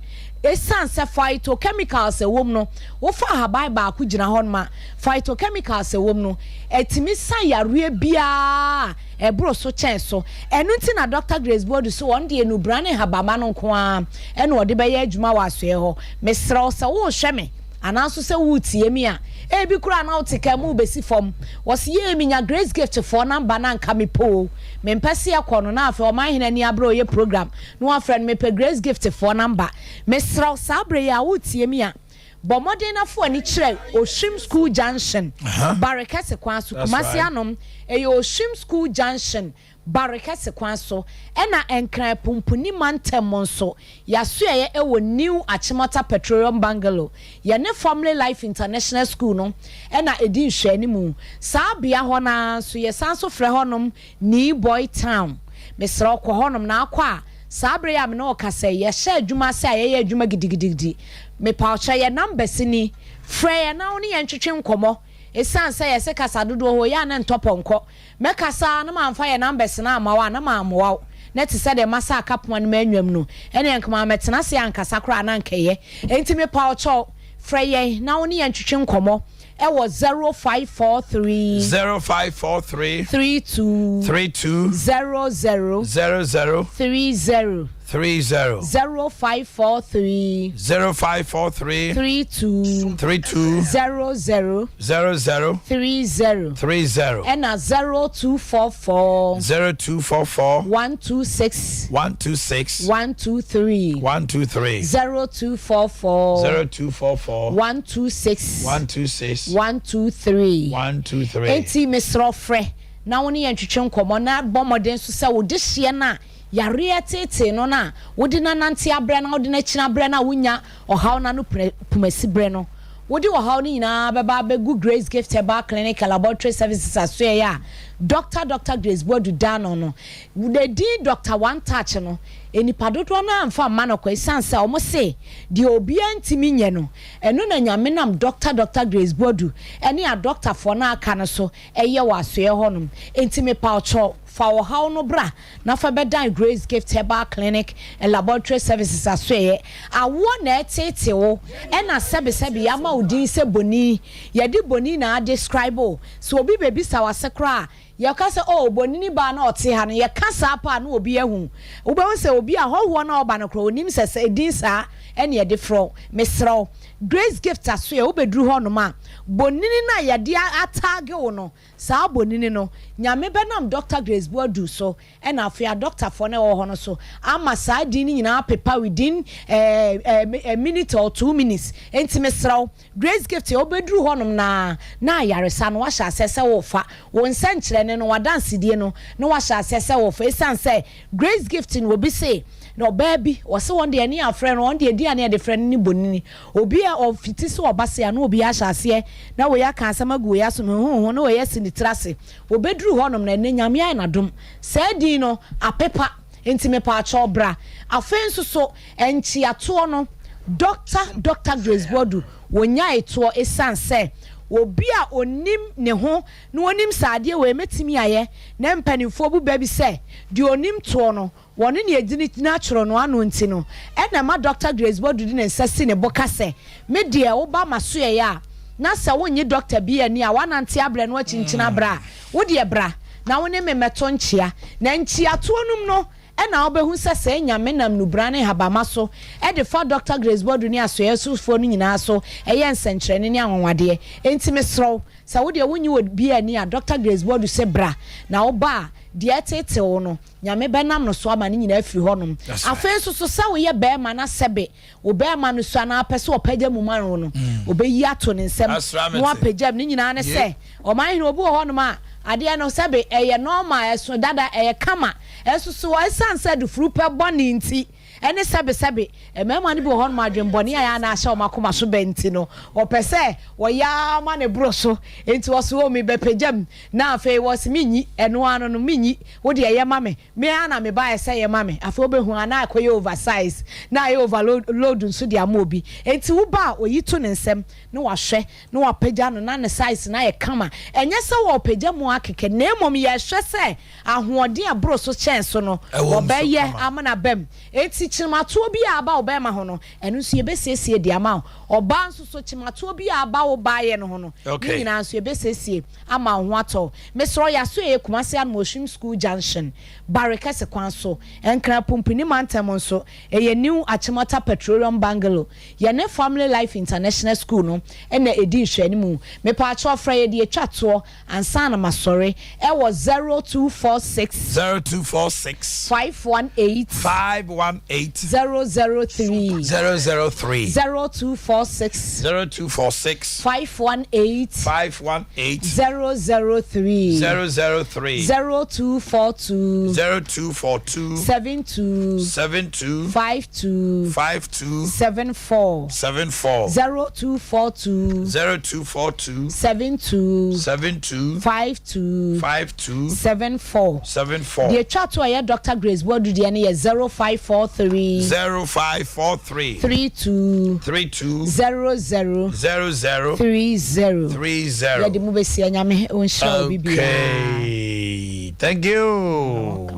esanse phytochemicals ewom no wo fa habai ba ku gina ho no ma phytochemicals ewom no etimi san yare bia ebro so chen so enu nti na Dr. Grace Bodu so won de enu brane habama no nko a enu ode be ye adwuma wa so ho mesra se wo hwe me anaso se wutie mi a ebi kura na otika mu besi fom wose ye mi nya Grace Gift for number na nka me po me mpese akono na afa Omanhene ni abro ye program no afren me pe Grace Gift for number mesra sabre ya wutie mi a bomode na fo ani kire Oshim School Junction Barekese kwanso kumasi anom e Oshim School Junction Barekese kwanso ena enkran pumpuni mantem nso yaso ye ewo New Achimota Petroleum Bungalow ye ne Family Life International School no ena edi hwani mu sabia ho na so ye sanso frɛ honom New Boy Town mesra kɔ honom na akwa sabre ya me no kase ye hye adwuma se aye adwuma gidigidi me paucha ye number sini frɛ ye na oni ye ntwetwe nkomo esanse ye se kasa dodo ho ya na ntoponko me kasa na mamfa ye numbers na amawa na mamowa na ti se de masa akapoma na manwam no ene nkama metena se ankasa kra na nkeye enti me paucha frɛ ye na oni ye ntwetwe nkomo e was 0543 32 00 30 0543 32 00 30 and 0244 126 123 0244 126 123 enti mesro frɛ na woni yantwetwe nkomo na bomoden so se wo de hye na yare tete no na wodi na nante abre na wodi na kina abre na wonya ohaw na no pumasi bre no wodi ohaw ni na beba begu Grace Gift Herbal Clinic Laboratory Services asoye ya Dr. Grace Bodu dano no the di Dr. One Touch no enipa dodo na amfa ma no kwa sanse omo se di obi antimi nye no eno na nyame nam Dr. Grace Bodu ene a doctor for na aka no so eye wasoye honum entimi pa ocho fa wo haw no bra na fa bedan Grace Gift Herbal Clinic and Laboratory Services asoye awo na etete wo ena sebesebi ya ma udin se boni ye di boni na describe so obi bebi sa wasekra ya kasa oh bonini ba na ote ha no ya kasa pa na obi ahu wo be se obi a hoho na oba no kro onim sese edin sa ene ye de fro mesro Grace Gift asoye wo bedru ho no ma bonini na ye de atage wo no sa bonini no nyame benam Dr. Grace Boadu so and afia doctor for na wo hono so ama saa din ni nyina pepa within a minute or 2 minutes enti mesraw Grace Gift obedru honom na yaresa no wa sha asese wo fa wo nsenkyere ne no wa dance die no no wa sha asese wo fa esan say Grace Gift no obi say no baby wo se won de ani afre no won de di ani de friend ni bonini obi a ofiti so obase na obi a sha ase na wo ya kan asama gu ya so hu na wo ya sini trase obedru honom na ne nyame ai na dom say din no apepa enti me pa acho bra afen so enchi ato no Dr. Grace Boadu wonya eto esan say obi a onim ne ho na onim saade we metimi aye na mpanimfo bu baby say de onim to no woni ne agini na choro no anu nti no e na ma Dr. Grace Boadu di ne nsasi ne boka say me de wo ba maso ye ya na se wonye doctor bi ani a wanante abre no achinchina bra wo de bra na woni me meto nchia na nchia to onum no e na obehu sese nyame nam nubrane habama so e de fa Dr. Grace Boadu ni aso yesufo no nyina so e ye nsenkyere ne anwonwade entime sro sa wo de wonyi wo bi ani a Dr. Grace Boadu se bra na wo ba de etete wo no nyame benam no so ama ne nyina afiri honom afen so sa wo ye be ma na sebe wo be ma no so na apese opagya mu man wo no obeyi ato ne nsem no apagya ne nyina ne se Omanhene obi wo honom a Adea no sebe eye normal eso dada eye kama eso so wa sanse du frupe boni nti ene sebe emema ne bi hon ma dwemboni aya na ahya o makoma so benti no opese wo ya ma ne bro so enti wo so mi be pejam na afi wo se minyi eno ano no minyi wo de eye mame me ana me ba ese ye mame afi obehu ana akoye oversize na ye overload nso de amobi enti wo ba oyito ne nsem na wa hwe na wa peja no na ne size na ye kama enye se wo peja mu akeke na emom ye hwe se ahoɔden abro so chance no wo be ye amana bem enti chimato bi aba wo be ma ho no eno nso ye besiesie de ama oba nso so chimato bi aba wo ba ye no ho no nyina nso ye besiesie ama ho ato mesro ya so ye Kumasi Moshim School Junction Barricades kwan so enkra pumpini mantem nso ye new Achimota Petroleum Bungalow ye ne Family Life International School no ena edi hwani mu me pa acho fra ye de atwato ansa na masore e wo 0246 518 003 0246 518 003 0242 72 52 74 0242 72 52 74 the chat to your Dr. Grace Boadu de ne 0543 32 00 30 ya di mu besia nyame on show bibia. Okay, thank you.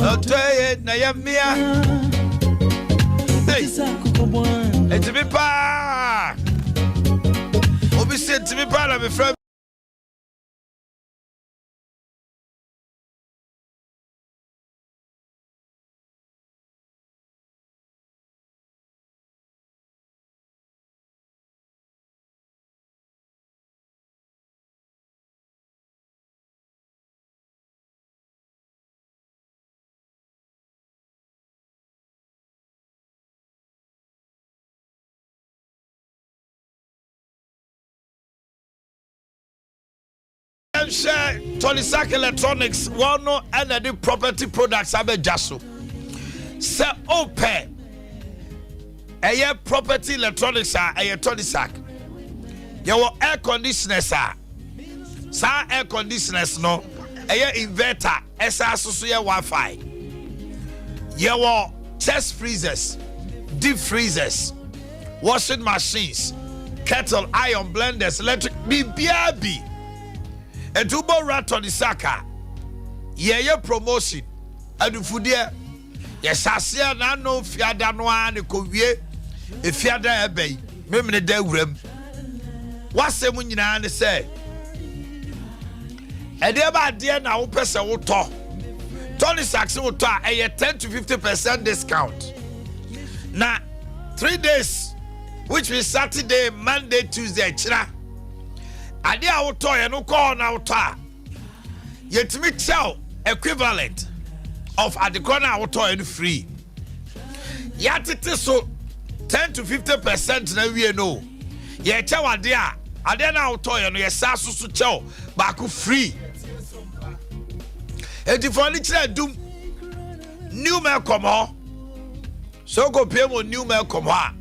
Otoye na yamia. Hey. Etimi pa. Obi se etimi pa na me fra. Share Tolisak Electronics, one no and the property products abe jaso. Se ope eye property electronics eye Tolisak. Your air conditioners sa air conditioners no eye inverter esa so ye Wi-Fi. Your chest freezers, deep freezers, washing machines, kettle, iron blenders, electric BBB. And to bo rat on the saka, ye promotion. And if you dear, yes, I see an unknown fiada noa, the covier, a fiada ebay, maybe the day room. What's the when you say? And thereby, dear, now, person will talk. Tony Sachs will talk a 10 to 50% discount. Now, 3 days, which is Saturday, Monday, Tuesday, China. Adea Akye no call na uta. Yetimi chow equivalent of adekona auto no free. Yatete so 10 to 50% na wie no. Ye chow adea na auto no ye sa so chow back free. Enti for ni kire dum new mail come ho. So go pay mo new mail come ha.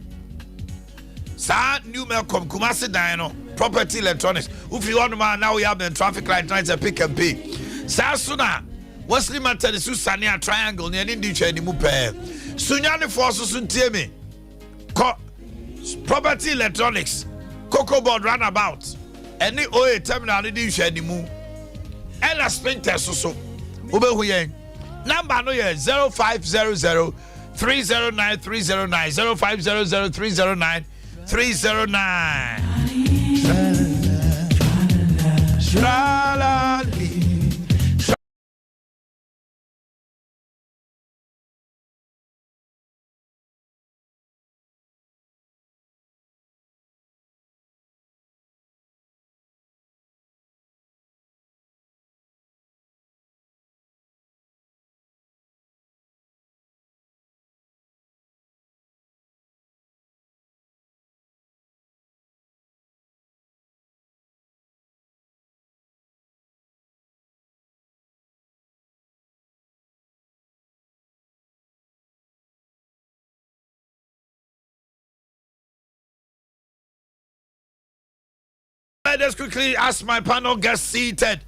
Sa new mail come Kumasi dan no. Property electronics. If you want man now we have the traffic light trying to pick and pay. Sasuna Wesley Matter is Susania triangle near Indicha any mupe. Sunyani forces suntime. Property electronics. Cocoa board runabout. Any oil terminal edition any mu. Ella Spinter so. Ube huyen. Number no ye 0500 309 309 0500 309 309. Let us quickly ask my panel guest seated.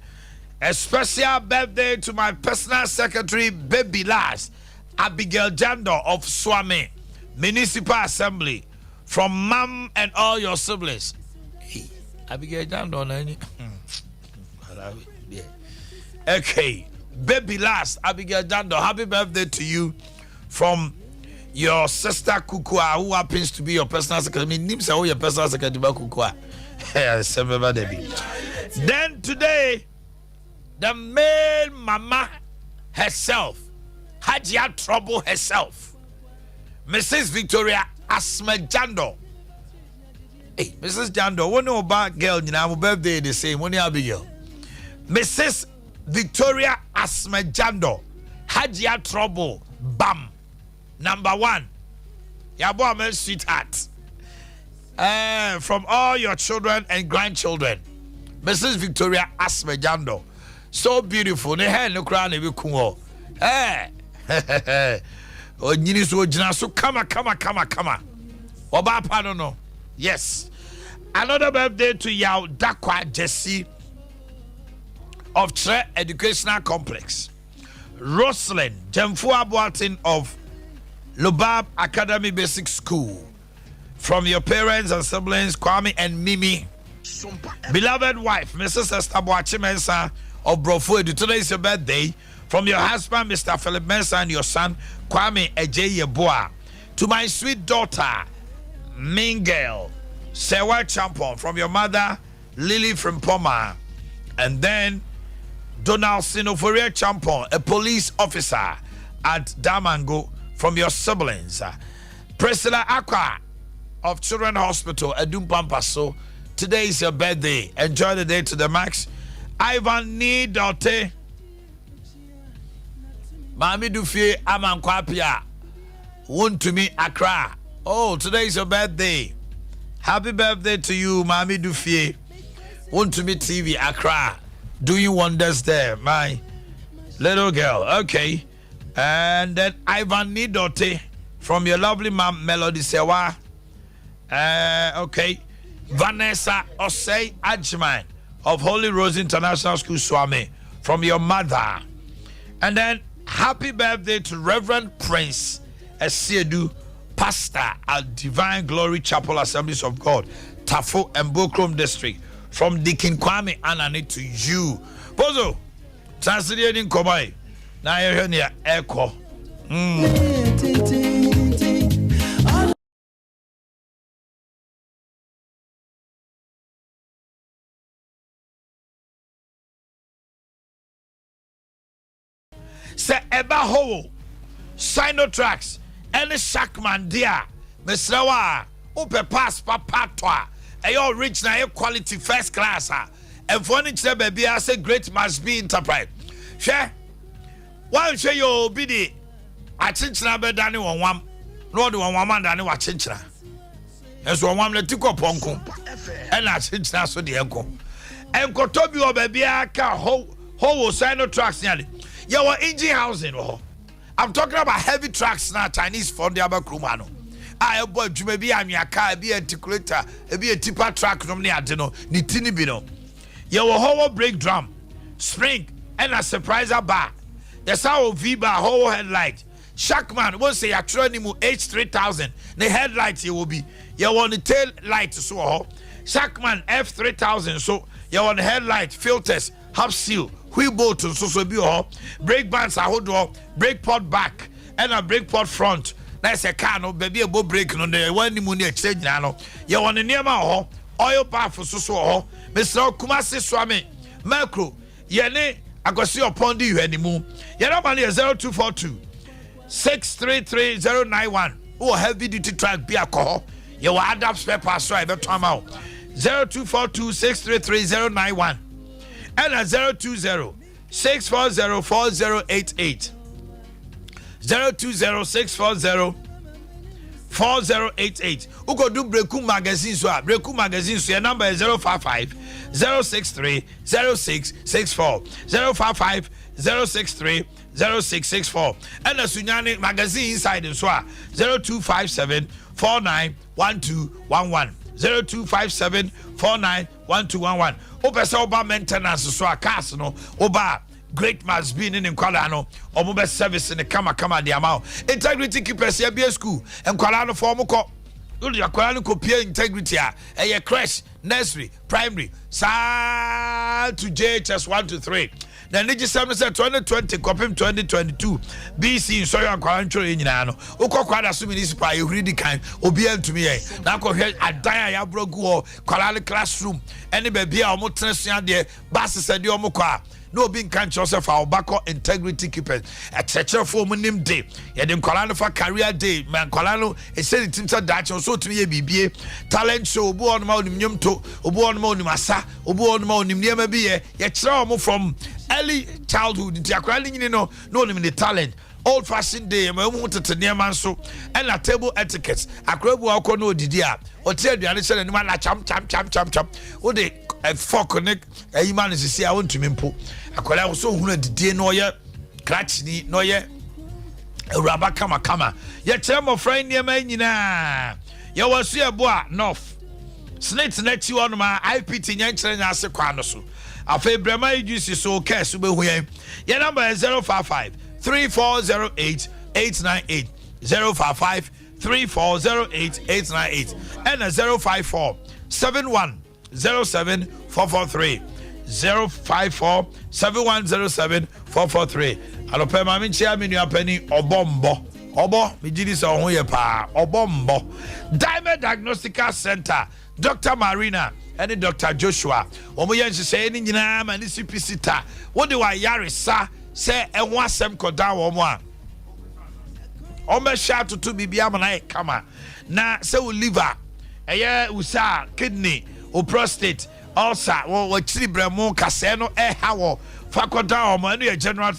A special birthday to my personal secretary, Baby Last, Abigail Jando of Swami Municipal Assembly, from Mom and all your siblings. Hey, Abigail Jando, okay, Baby Last, Abigail Jando, happy birthday to you from your sister Kukua, who happens to be your personal secretary. Names are all your personal secretary, Kukua. Then today, the male mama herself, Adea Trouble herself, Mrs. Victoria Asmejando. Hey, Mrs. Jando, one know about girl, you know, birthday the same, one Abigail. Mrs. Victoria Asmejando, Adea Trouble, bam. Number one, Yabo sweetheart. From all your children and grandchildren, Mrs. Victoria Asmejando, so beautiful. Ne hair no crown ebi kuo. O nyini so jina so kama. Oba pa no. Yes. Another birthday to Yaw Dakwa Jesse of Tre Educational Complex. Rosalind Jemfua Boatin of Lubab Academy Basic School. From your parents and siblings, Kwame and Mimi. Beloved wife, Mrs. Esther Boakye Mensa of Brofoedu. Today is your birthday. From your husband, Mr. Philip Mensah, and your son, Kwame Ejeyeboa. To my sweet daughter, Mingel Sewa Champon. From your mother, Lily from Poma. And then Donald Sinoforia Champon, a police officer at Damango. From your siblings, Priscilla Aqua of Children's Hospital, Adum Pampaso. Today is your birthday. Enjoy the day to the max. Ivan Nidote. Mami Dufie Amankwapia. Won to me Accra. Oh, today is your birthday. Happy birthday to you, Mami Dufie. Won to me TV Accra. Doing wonders there, my little girl. Okay. And then Ivan Nidote from your lovely mom, Melody Sewa. Okay. Vanessa Osei Ajman of Holy Rose International School, Swami, from your mother. And then happy birthday to Reverend Prince Esiedu, pastor at Divine Glory Chapel Assemblies of God, Tafo and Bokrom District, from Deacon Kwame Anani to you. Bozo, translating Kobai. Now you're here near Echo. Say eba ho Sinotrax any Shackman dear Mesrawa upe pass papa toa ayo rich na quality first class and for any baby I say great must be enterprise. Share one share your bidi a chinchina be dani one no the one man dani wa chinchina and so one let go ponko and a chinchina so the enko and kotobi o baby aka ho Sinotrax nyali. Your engine housing. I'm talking about heavy trucks now, Chinese for the other crewman. I boy, you may be a car, be a articulator, be a tipper truck from the Adeno, Nitini Bino. Your whole brake drum, spring, and a surpriser bar. The sound of V bar whole headlight. Shackman won't say actually H3000. The headlights you will be. You want the tail light so Shackman F3000. So you want the headlight filters, half seal. We both so be brake bands are hold brake pod back and a brake pod front. That's a car no baby a boat brake no the one money exchange now. You want the near my oil bath for so Mr. Kumasi Swami Macro Yene I go see upon you anymore. You're not money 0242 633 Oh heavy duty truck be a call. You will add up spare parts so I better come out 0242 633 and at 020-640-4088. 020-640-4088. Who could do Breku magazine? So Breku magazine. So your number is 055-063-0664. 055-063-0664. And the Sunyani magazine inside is 0257-491211. 0257-491211. Oba oba maintenance so a cast no oba great must be in Kwala no oba service in the kama the amount integrity keepers here school and Kwala no form ko your Kwala ko peer integrity a crash nursery primary sa to JHS 1 to 3 then Niji 2020 copim 2022 BC so your Kwala ntro nyina no ukọ Kwala so municipal you read the kind obi antumi na ko hwe adan ya brogu Kwala classroom any baby a omo tresia de basis de omo kwa no be kan Joseph Obako integrity keepers a teacher for nim day ye dem Kwala no for career day man Kwala no e say team to that so tumi ye bibie talent show obu on ma onim nyom to obu on ma onim asa obu on ma onim niam bi ye kira omo from early childhood nti akwala nyini no onim the talent old fashioned day ma mu tete niam so and a table etiquette akrabu akọ no odidi a o tie aduane se na na cham o de for connect man is see I want to mpo akwala so hunu adidie no ye clutch ni no ye rubber kama ye kire mo friend niam nyina ye wasu eboa north snake net you on my IPT nyankire nya ase kwa no so afa brema juice so cash be hu yen your number is 055-3408-898 055-3408-898 and 054-7107-443 054 7107 443. Alope mami chia mi nua pani obombo. Obo mi jidi se ohun ye pa obombo. Diamond Diagnostical Center, Dr. Marina and Dr. Joshua. Omo yen se ni nyina ma ni CPC. What do I yarisa say e ho asem koda wo mo a. Ome sha to bibia mana kama. Na se wo liver, eye usa, kidney, o prostate, ulcer, wo chiri bremo kase no ha wo fakoda omo no general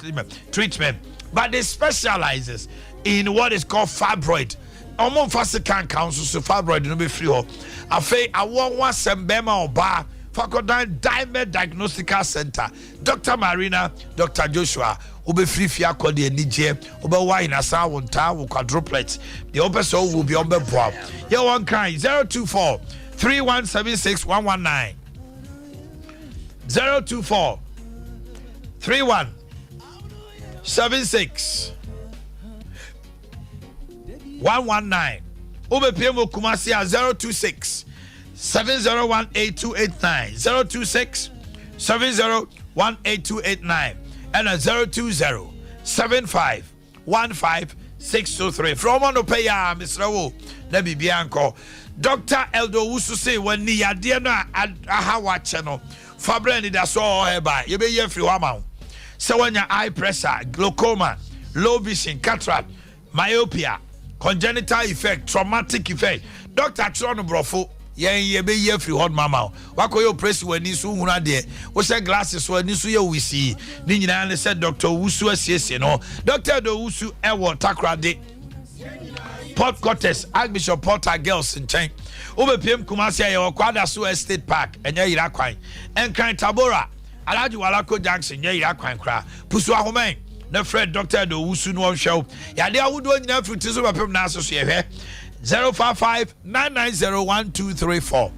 treatment. But they specializes in what is called fibroid. Omo fast can counsel so fibroid no be free ho. Afei awo wasem bema oba fakoda Diamond Diagnostical Center, Dr. Marina, Dr. Joshua. Ube free fia called the NDJ, Ube wine as I want town quadruplets. The open will be on the board. Here one kind 024 3176 119 024 3176 119. Ube PMO Kumasia 026 7018 026 7018 and a 020 75 15 623. From on the pay, Mr. Wu, Nebi Bianco. Dr. Eldo Wusu say when ni Adiana Ahawa channel, Fabreni that's all hereby. You be here free one. So when your eye pressure, glaucoma, low vision, cataract, myopia, congenital effect, traumatic effect. Dr. Trono Brofo. Ye be ye free hot mama. Wako yo press when nisu huna de. What's that glasses when nisu ye we see. Nina said Dr. Wusu SS, no. Dr. Do Wusu Ewa Takra de Port Cortes, Archbishop Porter Girls in Chain. Ube PM Kumasia yo Kwada Su Estate Park and ye Iraquine. And Kind Tabora. Alaju Walako Junction, ye Iraquine cra. Pusua Home. No Fred Dr. Do Wusu no show. Ya de would one enough to Tizu Pim Naso 055 9901234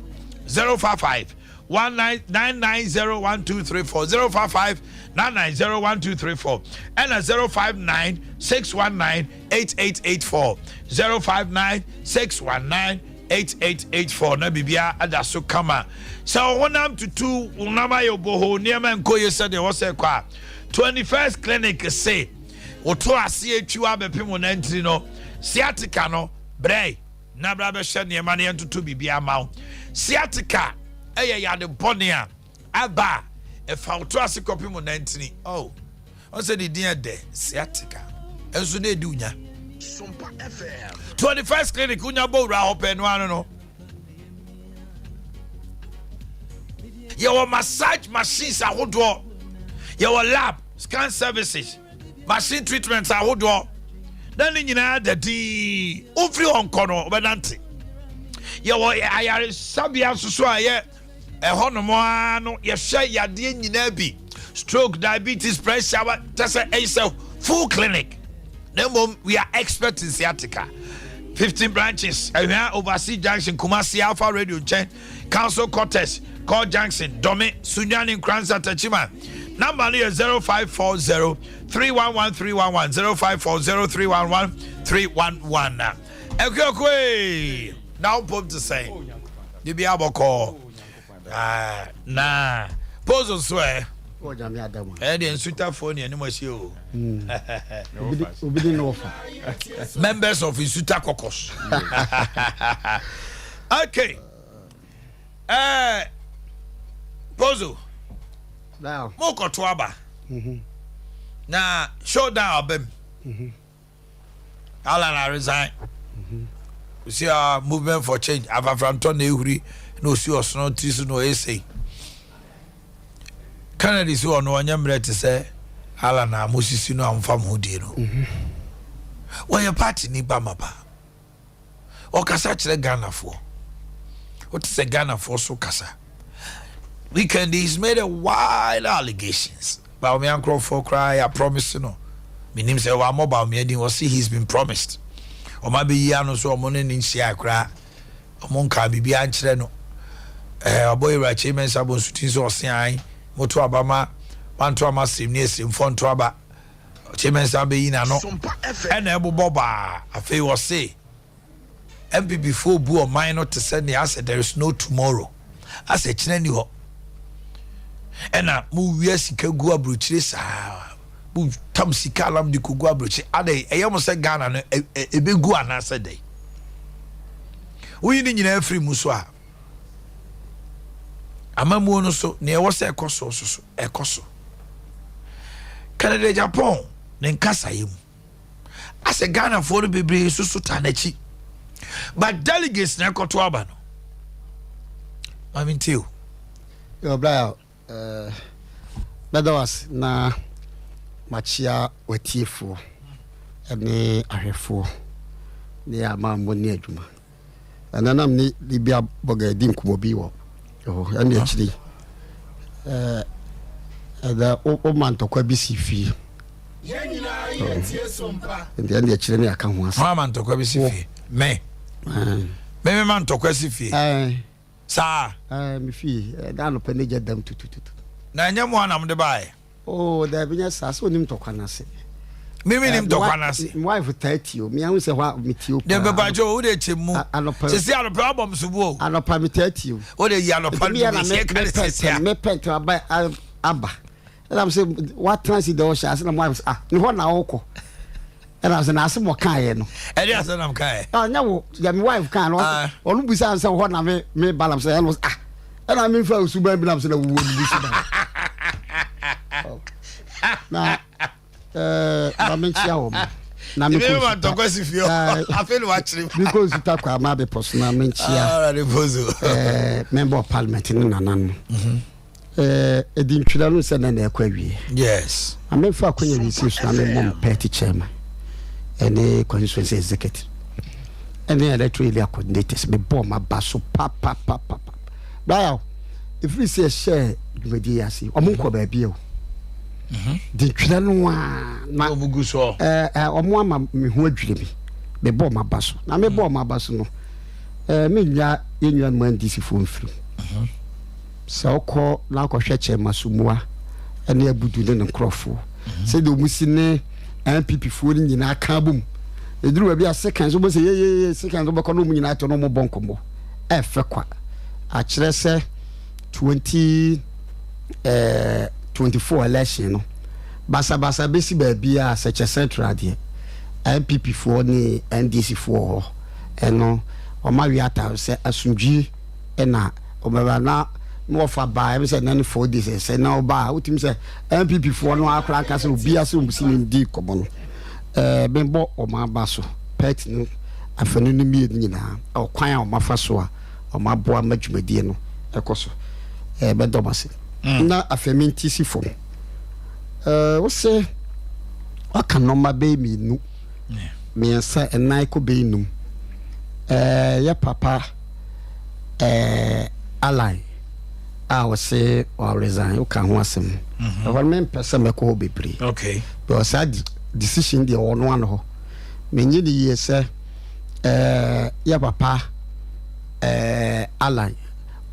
055 9901234 055 9901234 and a 059 619 8884 059 619 8884 na bibia adaso kama so wonam tutu unama yo boho niema nko yesa de wo se kwa 21st clinic say oto ase atwa bepimo na ntri no sciatica no Bray, Nabra Beshan Yamani and to be amount. Sciatica, yade bonia, Abba, a fautrasi copy monantini. Oh, I said the dear day, sciatica. And so they do ya. Sompa FM 21st clinic, Unyabo open one no. Your massage machines are wood door. Your lab, scan services, machine treatments are wood door. Then you know the D Ufri on Kono Benanti. You were I Sabia Susua, a honomoano, you share your dear Nebi, stroke, diabetes, pressure, Tessa Ace, full clinic. No, we are experts in sciatica. 15 branches, Overseas Junction, Kumasi Alpha Radio Chain, Council Cortes, Call Junction, Dome, Sunyani Kranza Tachima. Number is 0540 311 311 0540 311 311. Okay. Now pop to say. You be able call. Nah. Pose on swear. Eddie and Sweeter phone and was you. Members of Isuta Caucus. Okay. Pozo. Now, Moko Twaba. Now, show down Bem. Alan, I resign. We see our movement for change. I've from Tony Uri, no see us, no tis, no essay. Kennedy, so no one yammer to say, Alan, I must see no one from Houdino. Why your party ni Bamapa? Or Casach Ghana for? What is a Ghana for so Casa? Weekend he's made a wild allegations. But me uncle for cry, I promise you no. My name say one mobile me didn't was see he's been promised. Or maybe yano so morning in Sia cry. Among can be anchor no. A boy rache men sabon sutin so sai. Moto abama one to ama sim near sim phone to aba. Chairman sabe ina no. And ebo boba a fe was say. MP before boo or minor to send the answer there is no tomorrow. I said chineni ho. ɛna mu wia sika gu abrochire saa mu tam sika lam de gu abrochire ade ɛyɛ mo sɛ Ghana no ebegu anase dey woyi ni nyina afiri mu so a amamu no so ne ɛwɔ sɛ ɛkɔso so ɛkɔso Canada Japan ne nkasa yemu ase Ghana for no bebre so tanachi but delegates na koto aba no I mean too yo bra bedawas na machia watiefo ene ahwefo ne amambo ne adwuma ananam ni libia boga di nkumobi wo ene akiri da o man to kwa bisi fi Yenina yetie Sompa ende akiri ne aka ho asa man to kwa bisi fi me man to kwa si fi sa mi fi da no paneja dam tutu na nyamo anam de bae oh da binya sa so nim to kwa na se mimi nim to kwa na se wife 30 o mi ahun se hwa mitio de bebajo wo de chemu se si ano problem so bo anopa mi 30 o wo de ya anopa mi se ka se me pent aba and I'm saying what transit the ocean as my wife ni ho na woko and I was na asem kan ye no e dey asem am kan nya wo ya my wife kan no onu busa am say ho na me balance and was and I mean for suban bi na say na wo ni busa na na me chia wo na me ko to kwesi fio afeli wa chiri because you talk about be personal me chia member of parliament ni nanan edin twila no se na na ekwawie yes amefa akonya resi so na me mom party chairman ene constituency executive ene electoral coordinators me bom abaso pa baya if we say share dwumadi yasi omonko ba bia o din twila no na obugu so omo ama me ho adwire bi me bom abaso na me bom abaso no me nya yenwa man disi fo mfiri so ko na ko hweche masumua ene abudu ne nkrofo se de omusi ne MPP fo ni nyina ka bom eduru ba second so bo se ye second so bo ko no mu nyina to no mo bonkomo efe kwa a kire se 24 election no basa besi ba bia se che central de MPP fo ni NDC fo eno o ma wi ata se asundwi ena o ba na no fa ba e say none 4 days say na ba utim say MPP fo no akra ka say obi ase omusi ni di komo no bembo o ma ba so pet no afanu no mi nyina o kwan o ma fa so a o ma boa madwumadie no ekoso be do base na afamenti sifo wo say aka no ma be mi nu me say enai ko be num ya papa alai I was say or resign you can want some men person me ko bebre okay because that decision the one ho me nyi the year say ya papa alai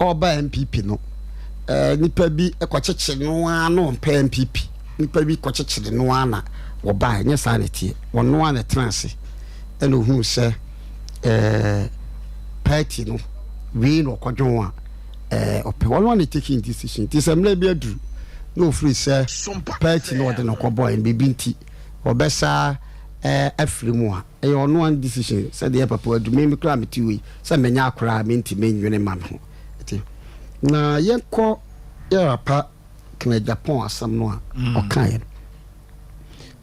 oba MPP no nipa bi ekwacheche no ano mpa MPP nipa bi kwacheche no ana wo ba nya sanity wono ana trance ene hu say party no we no kwadwon a ope one taking decision this amle bi adu no free say party no de no boy bibi nti obesa afrimu a e ono one decision say the papa adu me kra meti we say menya akra me nti menwene ma ho eti na yenko ya pa kena Japan asam no a okan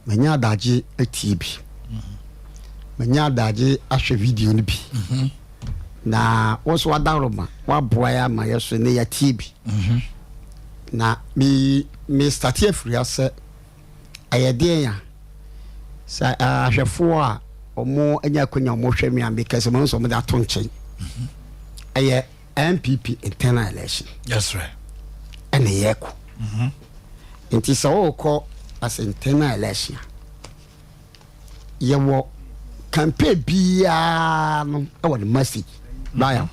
menya adaje ati bi menya adaje ahwe video no bi na also wadaroma wa boya ma yeso ne ya TV na me start afri ase ayede ya sa ahwefo a omo anya konya omo hwe me am because mo so mo da to nchen aye MPP internal election that's right ene yeko nti so ko as internal election yewo campaign bia no e wo the message baya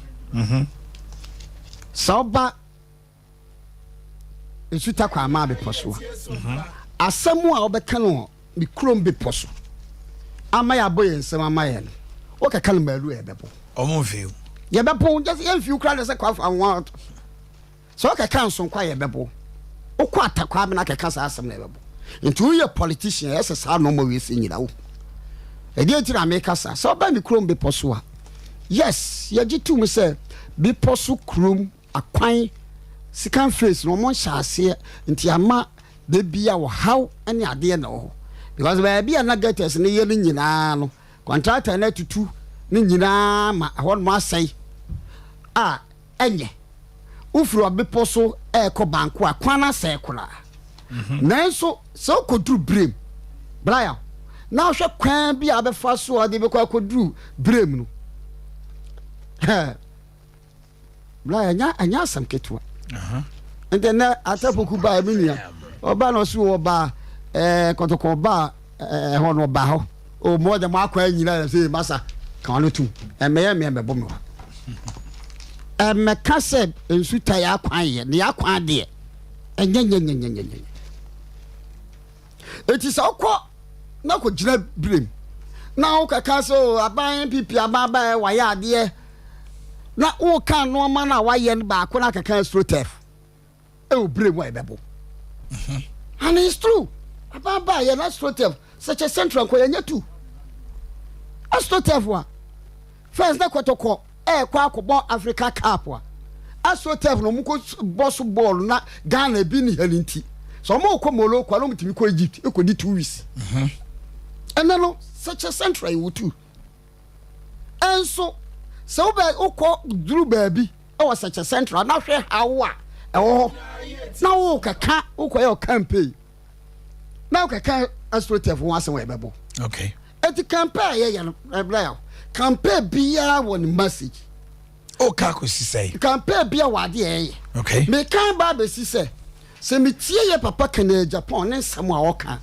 soba esuta kwa ma be poso asemu a obeka no bi krom be poso ama ya boye nsem ama ye no o ka kan malu e bebo omo fiu ye bebo just ye fiu kra de se kwa fa won so ka kan so kwa ye bebo okwa atakwa me na keka sa asem na ebebo nti wo ye politician ese sa no mo we se nyina wo e dey tira me kasa so ba mi krom be poso a yes ye gitu mu se be poso krom akwan sikan face no mo hyase nti ama de bia wo how ane ade na wo because ba bia na gators ne ye nyina no contractor na tutu ne nyina ma hon mo asai enye ufuru abepo so eko banko akwana se kula nanso so kodru brem braya na hwe kwan bi abefa so ade be kwa kodru brem no braya anya sam ketwa ende na atapoku ba minia oba no so oba kotoko ba hono ba ho o mo de ma akwa nyina se masa kan no tu emeye me bebo me meka se ensu ta ya kwan ye ne ya kwan de enyenyenyenyenyenyen eti sa okọ na ko gina brem na o kaka so aban pipi ababa wa ya ade na o kan no ma na wa ye ba ko na kaka strotef o brem wa bebo and it's true ababa ye na strotef such a central ko ye nyatu astrotef wa first na kotoko kwa akobọ Africa Cup wa asotef no muko boss ball na Ghana bi ni halinti so mo ko molo kwa no mutimi ko Egypt e ko di 2 weeks no such a central you too enso so ba ukọ duru baabi e was such a central na hwe hawa e wo na wo kaka ukọ your campaign na wo kaka asotef won asen we bebo okay eti campaign ye no ebla campaign bia won message o ka ko si say campaign bia wade ye okay me kan ba be si say se me tie ye papa kana Japan ne sam a woka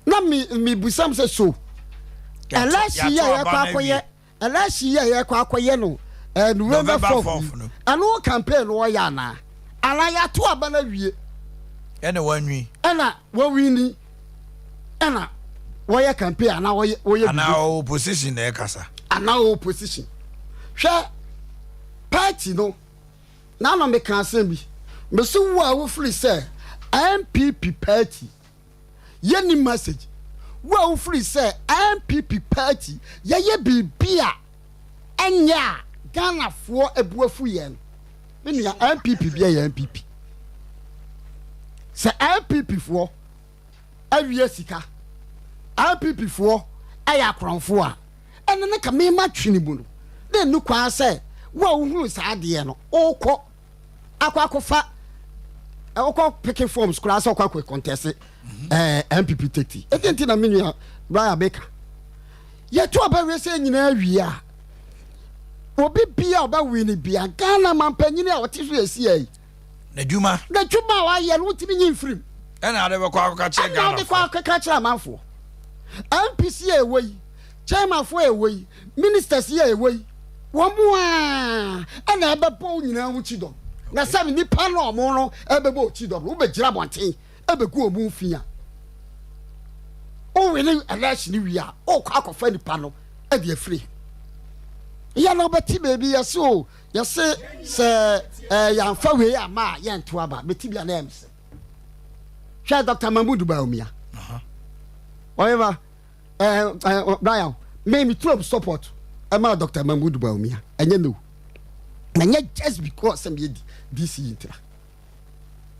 na me busam se so election ye kwa akoye election ye kwa akoye no November 4th anu campaign no ya na ala ya to aba na wie ene wanwi ena wawini ena woye campaign ana woye ana opposition na ekasa ana opposition hwe party no na no me kan asem bi me so wo free say MPP party yeni message wo free say MPP party ye bibia enya Ghana fo ebuafu yen me nua MPP bia ye MPP say MPP fo awie sika MPP fo aya kronfo a ene ne ka me ma twini bu no na nu kwa say wo hunu sa de no okọ akwakofa okọ picking forms kura say okọ contest MPP teti edenti na me nua Brian Baker ye to aba we say nyina awie a obi bia oba wini bia Ghana mampanyini a wotiso esi ai na djuma wa ye no timi nyimfrim ena ade be kwa ka che Ghana ade kwa ka che amanfo MPC ewei chairman fo ewei ministers ye ewei wo mu a ena ebebo nyina hu chidom na sabe nipa no omo no ebebo chidom wo be gira bonten ebeku omu fia o wele election wi a o kwa akofa nipa no e de afri ya no beti baby yaso yase se ya fa we ama ya nto aba beti bia na ems Share Dr. Mahmoud Baumia. However, Brian, me true support. I'm Dr. Mahmoud Baumia. And you know, and yet just because some DC intra.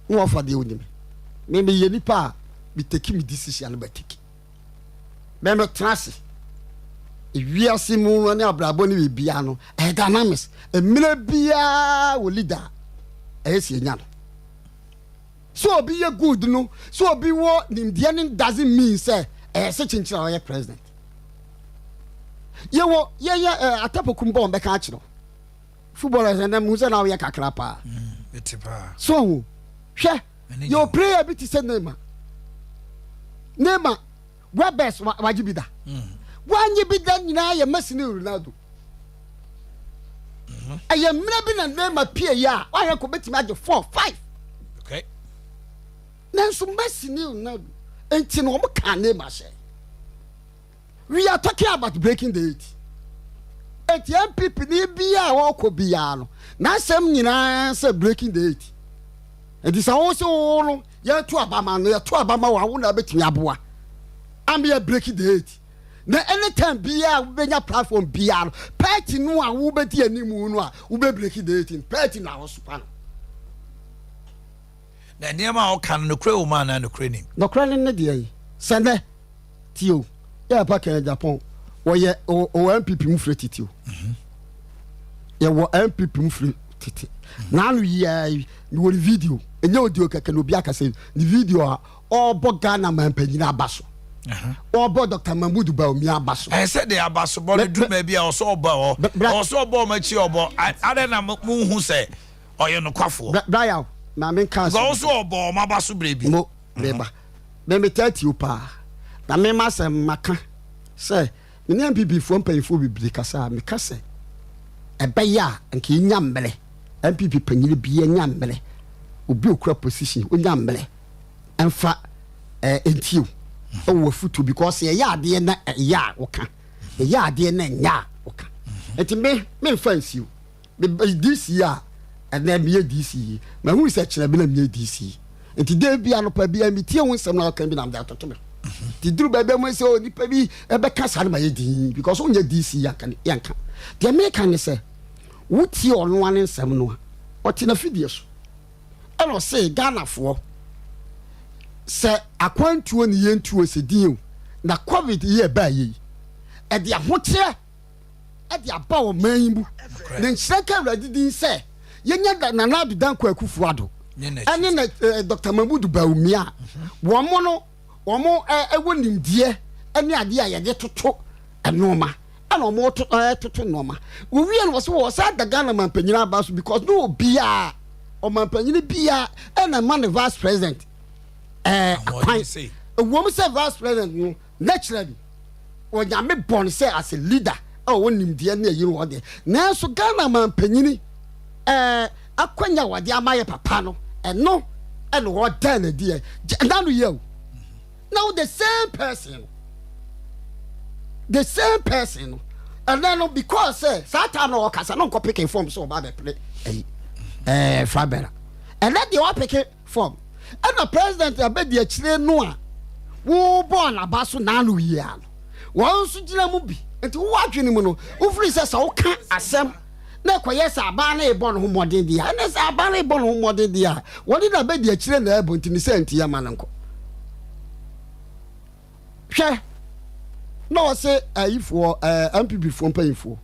No for the only. Maybe you nipa be taking me decision about taking. Remember trust. If we are seeing more than Abraboni with Biano, a dynamics, a millibia will leader. As you know. So be a good no, so be what the Indian doesn't mean, say, such a president. Yeah, Atapokumbo and Becachino. Footballers and them who's now a cacrapa. So, share your prayer bit is a name. Nema, what best, why you be that? When you be done, you know, you're messing Ronaldo. I am never and name appear, yeah, why I could bet him 4, 5. Okay. Now, some messing now, and no one can name us. We are talking about breaking the 8. At young people, they be a walk of piano. Now, some say breaking the 8. It is also no ya to abama no ya to abama wa wo na betimi aboa. Am be break the eight. Na anytime bia we benya platform bia party no a wo beti animu no a wo be break the 18 party na wo super no. Na niema o kan no kre o man na no kre nim. No kre ne de yi. Sende tio. Ya pa kan Japan. Wo ye o MPP mu free titio. Ya wo MPP mu free titi. Na no ya no video. Enye audio keke no bia ka say the video a obo Ghana man panyina abaso. Obo Dr. Mamudu ba omi abaso. I said the abaso bo do ma bia o so obo obo ma chi obo ade na mu hu say oye no kwafo. Brian na men kan go so obo ma abaso brebi. Mo leba. Me tati u pa. Na me ma se maka. Say me ni MPP fo mpanyifo bibiri kasa me kasa. Ebe ya nke nyamble. MPP panyire bia nyamble. Obi okura position onyamble. Emfa entiu. Oh, futu because ya de na ya woka. Ya de na nya woka. Enti me fancy you. This year and then me this year. Me hu se kire be na me this year. Enti de bia no pa bia me tie hu nsem na kan bi na da toto me. Ti duru ba be mo se o nipa bi e be ka sare ma ye din because onya this year kan yanka. De me kan se wo tie ono ane nsem no. O ti na fidie so. E no say Ghana fo se akwantuo ne yentuo se din na covid ye ba yi e de ahoche e de aba o manyibu ne nhyeka radidin se yenya na na dan kwa akufu ado ene na Dr. Mamudu Baumia wo mo no wo mo ewo nimdie ene ade a ye de toto enoma ana mo toto noma wo wie no so wo sa da Ghana man panyina ba so because no bia o man panyina bia ena man vice president what say a woman say vice president no naturally o nyame born say as a leader o wonim de na yiri wo de na so Ghana man panyini akwanya wode amaye papa no eno wo dan na die na no ye now the same person and then because say satan no kasa no picking form so ba be play Fabera and let the picking form. And the president abedi akire no a wo born abaso na no yia no wo nso gina mu bi enti wo adwene mu no wo free say sa wo ka asem na koye sa aba na e born ho modern dia na sa aba na e born ho modern dia wo di na abedi akire na ebo enti ni senti ya mananko hwe no wo say ayifo MPP fo mpanyifo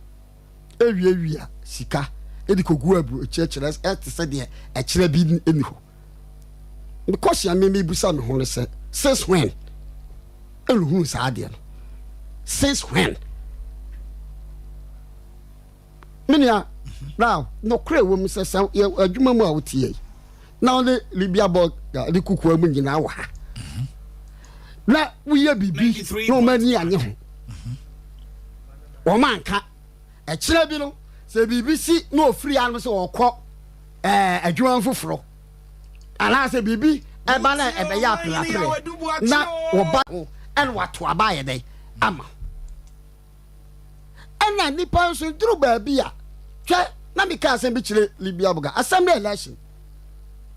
ewie sika edikogu abu church et say de akire bi eni ho because ya me busa me ho say since when who is adea since when minia now no kre wo me say adwuma mu a wotie now the Libya bog the kuku amu nyina wa na we ya bibi no mani anye ho o manka e kire bi no say BBC no free an so okọ adwuma foforo ala se bibi e ba na e be ya apre na wo ba en wato abaye dey ama ena nipa so duru ba bia hwe na me ka asem bi kire Libya buga assembly election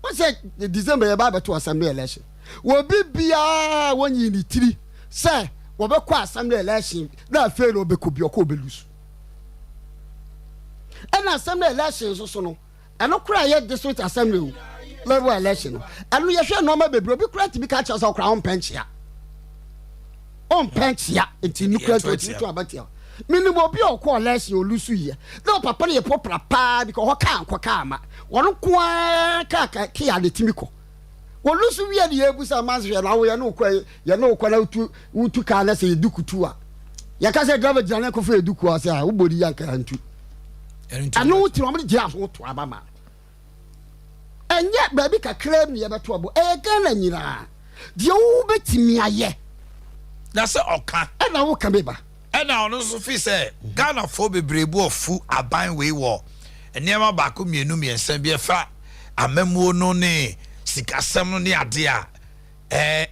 what say the December ya ba to assembly election wo bibia wonyi ni tiri say wo be kwa assembly election na fe no be ko bi okọ belusu ena assembly election so no eno kura ye district assembly level election anu ye hwe no ma bebro bi kura ti bi ka cha so kura on penchia enti nu kura to abatia minimo bi okọ election olusu ye na papa ne popra pa bi ko ho ka anko ka ama wonu kwa ka ya de timiko olusu wi ye ebusa manhwe na wo ye no kwa na utu ka na se dukutu a ya ka se driver jana ko fe duku a se a wo bodi yanka antu anu ti wo me gira so to abama enye ba bi ka krem ne ye beto abo Ghana nyina de wo betimi aye na se oka na wo ka meba na ono so fi se Ghana fo bebrebu ofu aban we wo enema ba ko mienu miensan bi efa amamuo no ne sikasem no ne ade a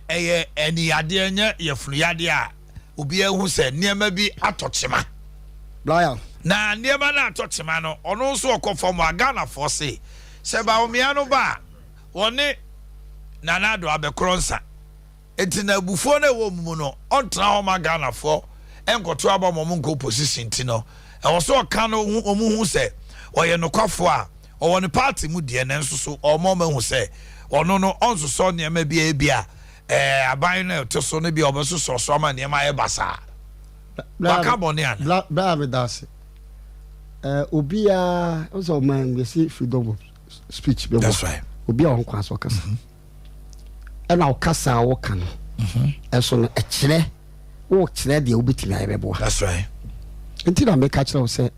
eye eni ade anya yefunu yade a obi ehu se nema bi atochema loyal na nema na atochema no ono so okofo mo Ghana fo se ba omia no ba wɔne nanado abɛkorɔ nsa enti na abufuo no ɛwɔ mu no ɔntena hɔ ma Ghanafoɔ ɛnkɔto aba mo nkɔ position ti no ɛwɔ so ɔka no ɔmu hu sɛ ɔyɛ nokwafoɔ a ɔwɔ ne party mu deɛ ne nso so ɔmo ma hu sɛ ɔno no ɔnsosɔ nneɛma bi a aban no ɛte so no bi ɔbɛsosɔ so ama nneɛma ayɛ basaa baka bɔne ana bra me dase obia also man we see freedom of speech be that's right obia on kwa so kasa na o kasa wo kan eso no ekire wo kire de obetimi ayebebo that's right nti na make kire wo say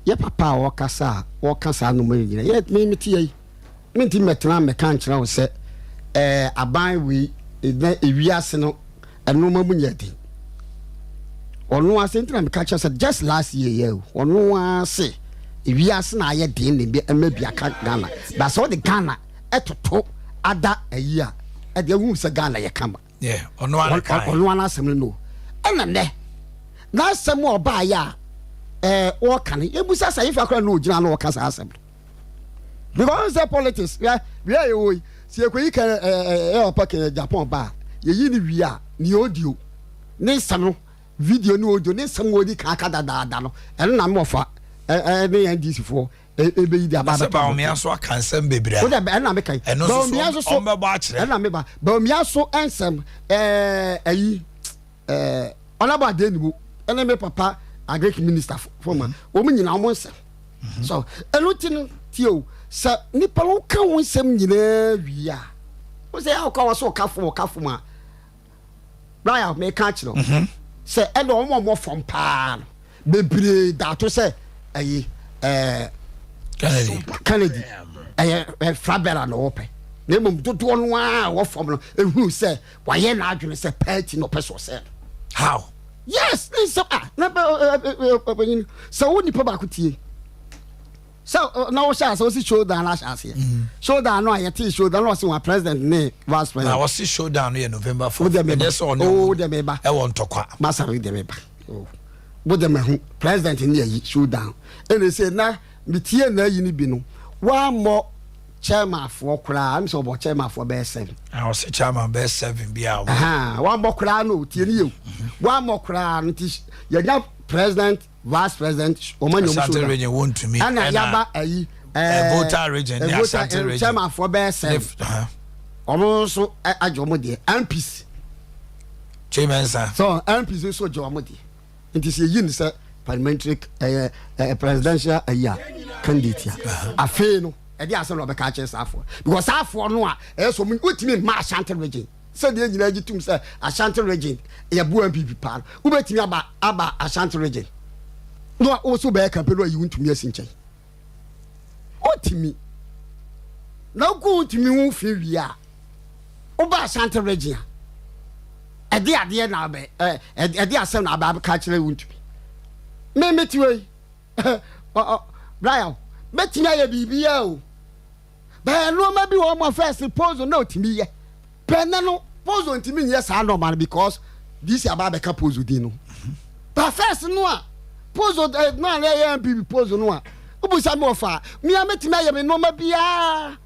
ye papa wo kasa no ma nyina ye me ti yi me nti metena me kan kire wo say aban we ewiase no eno ma mu nyadi ono ase nti na me kire say just last year ono ase ewiase na aye de ne bi amabi aka Ghana ba so de Ghana etoto ada ayi a e de hu se Ghana ye kama yeah ono ana asem no ena ne na asem oba ya o kan ebusa sa ifa kra no ogina no o kasa asem because the politics we are we si ekoyi ka pack Japan ba ye yi ni wi a ni audio ni sam video ni audio ni sam odi ka da no eno na me ofa ne NDC for ebe yi da ba ba o me aso aka nsem bebre o da na me kai ba me aso so mbebo a kire na me ba me aso ensem ayi onaba de nibu ene me papa agric minister for man o mu nyina mo nsem so elutin tio sa nipa lo kan won nsem nyina wi a o se ya ka waso kafo ma Brian me ka kire se e do mo fom pa bebre da to se ayi Kennedy Frabella no ope na mum dodo no a wo fom no ehunu se waye na adwene se party no person se how yes so na so woni pa ba ko tie so na wo sha so si showdown la sha se showdown no ayete showdown no se wa president ne vice president na wo si showdown no November 4 yes or no de me ba e won tokwa masa de me ba bo de me hu president ne yi showdown ene se na mitie na yi ni bi no wa mo chairman for kura am so bo chairman for be 7 I was a chairman be 7 bia wa mo kura no tie ni ye wa mo kura nti ya nya president vice president Omanhene Yaw Ashanti region want to me ana yaba ayi voter region ya Ashanti region chairman for be 7 omo so ajo mo de MPs chairman sir so MPs so jo mo de nti se yi ni se parliamentary presidential candidate afi no e dey asem no be ka che safo because safo no a so utimi ma Ashanti region se dey nyina gitum se Ashanti region e bu MPP pa ubetimi aba Ashanti region no o so be campaign no yi untumi asinchen otimi na ku untimi hu fi wi a uba Ashanti region e dey ade na be e dey asem na ba ka chere untumi me metiwe Brian metinya ye bibia o ba no ma bi wo mo first pose no timi ye penne no pose ntimi ye sa no man because this aba be ka pose di no ba first no a pose no na ye MPP pose no a ubusa me ofa me metinya ye me no ma bia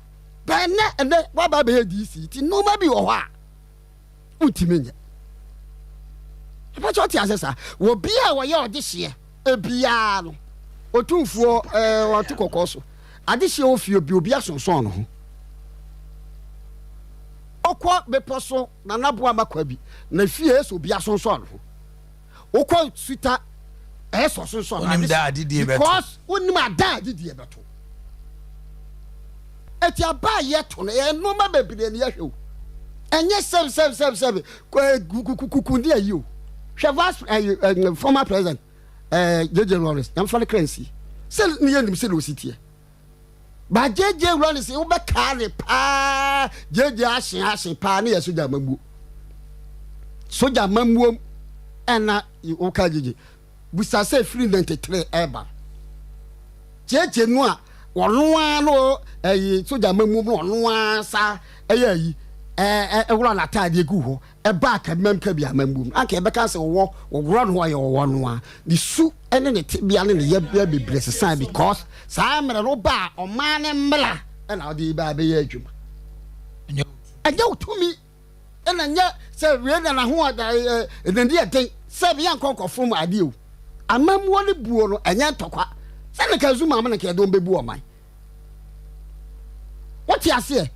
ba ne wa ba be DC ti no ma bi wo ha utimi ye ba choti asesa wo bia wo ye odihye ebia no otumfuo watu kokoso adihye ofie obi asonson no ho okwa beposo na naboa makwa bi na fie eso obi asonson no ho okwa suta eso sonson onim da adidie beto because onim ada adidie beto eti aba yeto no e no ma bebire ne yahwe enye seb kukundi ayi o hwe former president JJ Lawrence am fa currency sel ni yenim sel ositie ba JJ Lawrence wo be ka ne pa JJ ahye pa ne yesoja mamu soja mamu ena wo ka JJ busa se free 93 eba JJ no a wono ano soja mamu no wono asa eyi wura na tade gu ho e ba ka mem ka bia mambu aka e be ka se wo wura no ye wo no a the su ene ne bia ne ye bia bebre sesan because sa mere no ba o ma ne mla e na odi ba be ye adwuma ɛnyɛ to me ɛna nyɛ sɛ wie na ho ɛnandi ɛden sɛ bia nkɔkɔ from ade o amamuo ne buo no ɛnyɛ ntɔkwa sɛ ne ka zuma ama ne ka ɛdɔm bɛbu ɔman wɔte aseɛ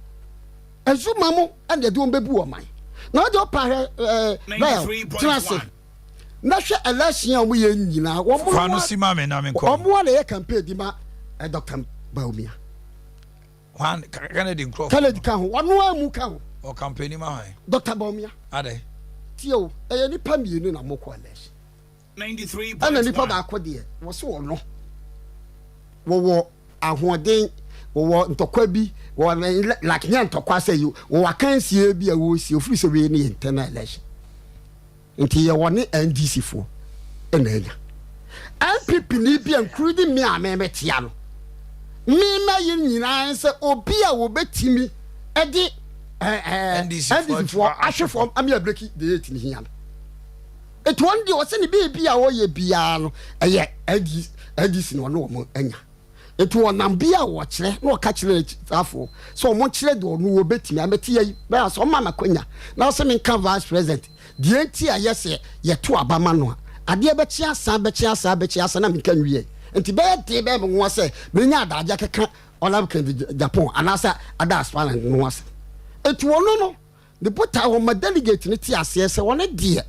azuma mo ɛna ɛdɔm bɛbu ɔman na ɔde ɔpa trase na hwɛ election a wɔyɛ nyinaa wɔn fa no si ma me na me nkɔ wɔn na yɛ campaign di ma Dr. Baumia Juan Kennedy Nkro Kennedy ka ho wɔn wa mu ka ho o campaign ma han Dr. Baumia ade tio ɛyɛ nipa mienu na mokɔ election 93.1 ana nipa baako deɛ wɔso wɔno wɔwɔ ahoɔden wɔwɔ ntɔkwa bi wɔwɔ like nya ntɔkwa sɛ yi wɔwɔ akansie bi a wɔsi ofiri sɛ wei ne internal election nti yɛ wɔne NDC fo ɛna anya MPP ni bi including me a me tia no me ma yi nyinaa sɛ obi a wɔbɛtimi ɛde NDC fo ahwefo am ya break the 8 ni hia no it one day wɔsɛ ne bi a wɔyɛ bia no ɛyɛ NDC no no wɔn anya etu wɔnam bia wɔkyerɛ na wɔka kyerɛ afo so wɔn kyerɛ de ɔno wɔbɛtimi ameti yi bɛa so ɔma makonya na wɔsɛ me nka vice president deɛ nti a yɛsɛ yɛto abama no a adeɛ bɛkyia asa na meka nwie nti bɛyɛ de bɛyɛ mo sɛ menya adagya keka ɔlam kan Japan anasa ada Spain no asa etu wɔno no de pota wɔ ma delegate ne ti aseɛ sɛ wɔne deɛ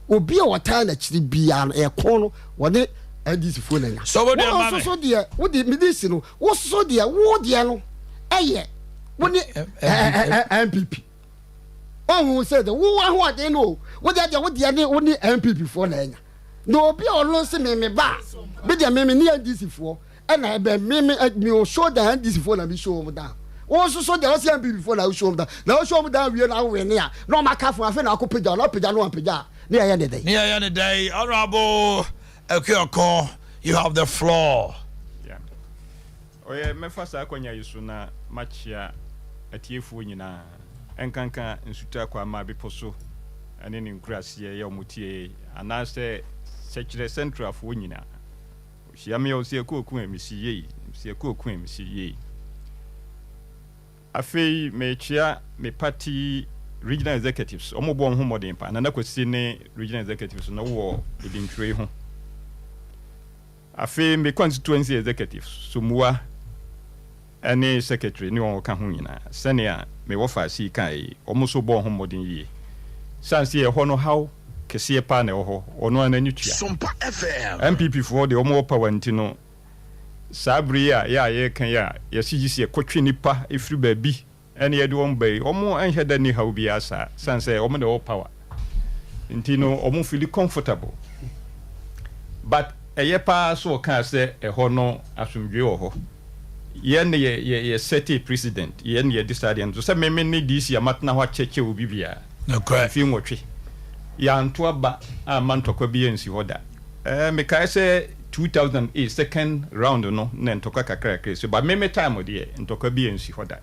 obi a wɔtaa na kyiri bia no ɛkɔ no wɔne NDC fo na nya so wo de ma so deɛ wo de medisi no wo so deɛ wo deɛ no ɛyɛ wo ne MPP oh say the wo ho ade no wo de wo ne wo ni MPP fo na nya no obi olo se me ba be de me ni NDC fo e na be me o show the NDC fo na be show mu da wo so de o se MPP fo na show mu da na o show mu da wie na we ne a no maka fo afa na akopagya no pagya no pagya ne ya ne dey Honorable Akye Abia, you have the floor. Yeah. Oye me fasa akonya yiso na machia atiefo nyina enkanka nsuta kwa ma beposo ane ne nkurase ye omutie anase sekire central fo nyina hia me osie koku emisi ye afei mechia me party regional executives omobo ho modern pa na kwesi ne regional executives no wo edintwe ho afei me constituency executives sumua ane secretary ni won ka ho nyina senia me wo fa si kai omuso bo ho modern yi sanse ye ho no how kese pa na ho ono ananyu tua Sompa FM MPP for the omo power ntino sabri ya ye kan ya ye sigisi ye kotwe nipa efiri ba bi ene ye de won bai omo anheda ni how bi asa sanse omo de power ntino omo feel comfortable but eye pa so kan se ho no asomdwe ho yen ye set a precedent yen ye decide and so say me ne DC amatna ho cheche obi bia no cry fi nwotwe ya nto aba amantokwa bi ensi hoda me kai say 2008 second round no na ntokwa kakra so but me time de ntokwa bi ensi hoda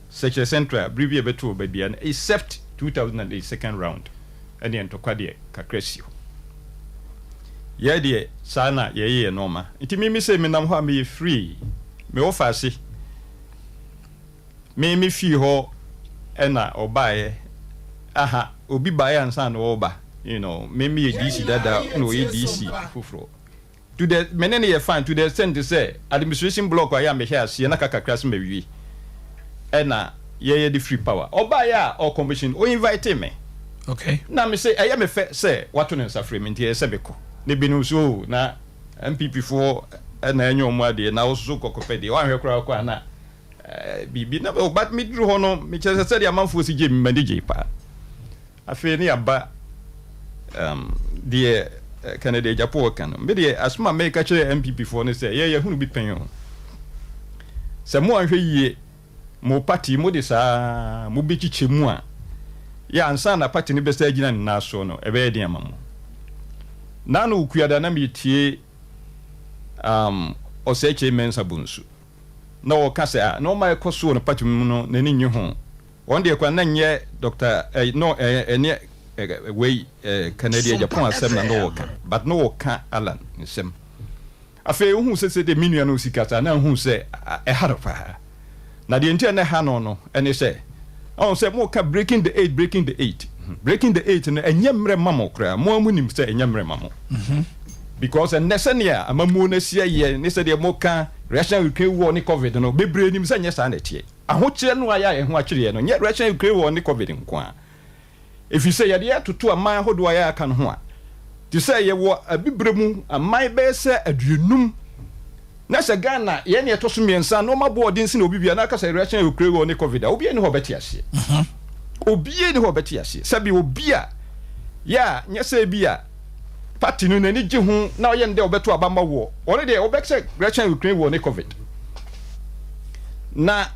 such central brivia beto ba bia except 2008 second round ene ntokwa de kakra si ye de sana ye normal nti me say me nam ho am ye free me wo faase me fi ho ena obaye aha obi baye ansa na oba you know me DC dada no ye DC fufuro to the menene ye fan to the extent to say administration block wa ya me here ase na kakakra se mawie ena ye the free power obaye a or commission o invite me okay na me say eye me fe say wato ne nsa free me nti ye se beko ne binu so na MPP for ena enyo mu ade na osusu kokopede wa hwe kura kwa na bibi na but me dru ho no me chese se dia manfo si je me manage pa afi ni aba die Canada Japan kan me die asuma me ka chere MPP for ne se ye hunu bi pen se mo anhwe yie mo party mo de sa mo bi chiche mu a ya ansa na party ni be sa gina na so no e be de amamo na no kuada na me tie oseche mensa bunsu na wo ka se a no ma ekoso no party mu no nani nyi ho won de kwa na nye Dr. ene way Canada Japan asem na no woka but no woka Alan nsem afi hu se de minua no sikata na hu se e haropa na de ntia na ha no ene se on say mo ka breaking the 8 breaking the 8 no enyemre mamo kra mo amunim say enyemre mamo because and nesenia amamu na sia ye ne say de mo ka Russian Ukraine war ni covid no bebre nim say nyesa na tie ahokyere no aya ye ho akyere no nye Russian Ukraine war ni covid nko a if you say ye de atoto aman hodo aya aka no ho a ti say ye wo abibre mu aman be say aduonum na se Ghana ye ne etoso miensa no mabo odin si na obibia na aka say Russian Ukraine war ni covid a obi ni ho beti ase obi ni ho beti ase sabi obi a ya nyesa bia party no nani gye ho na oye nde obeto abamba wo one de obekse Russian Ukraine war ni covid na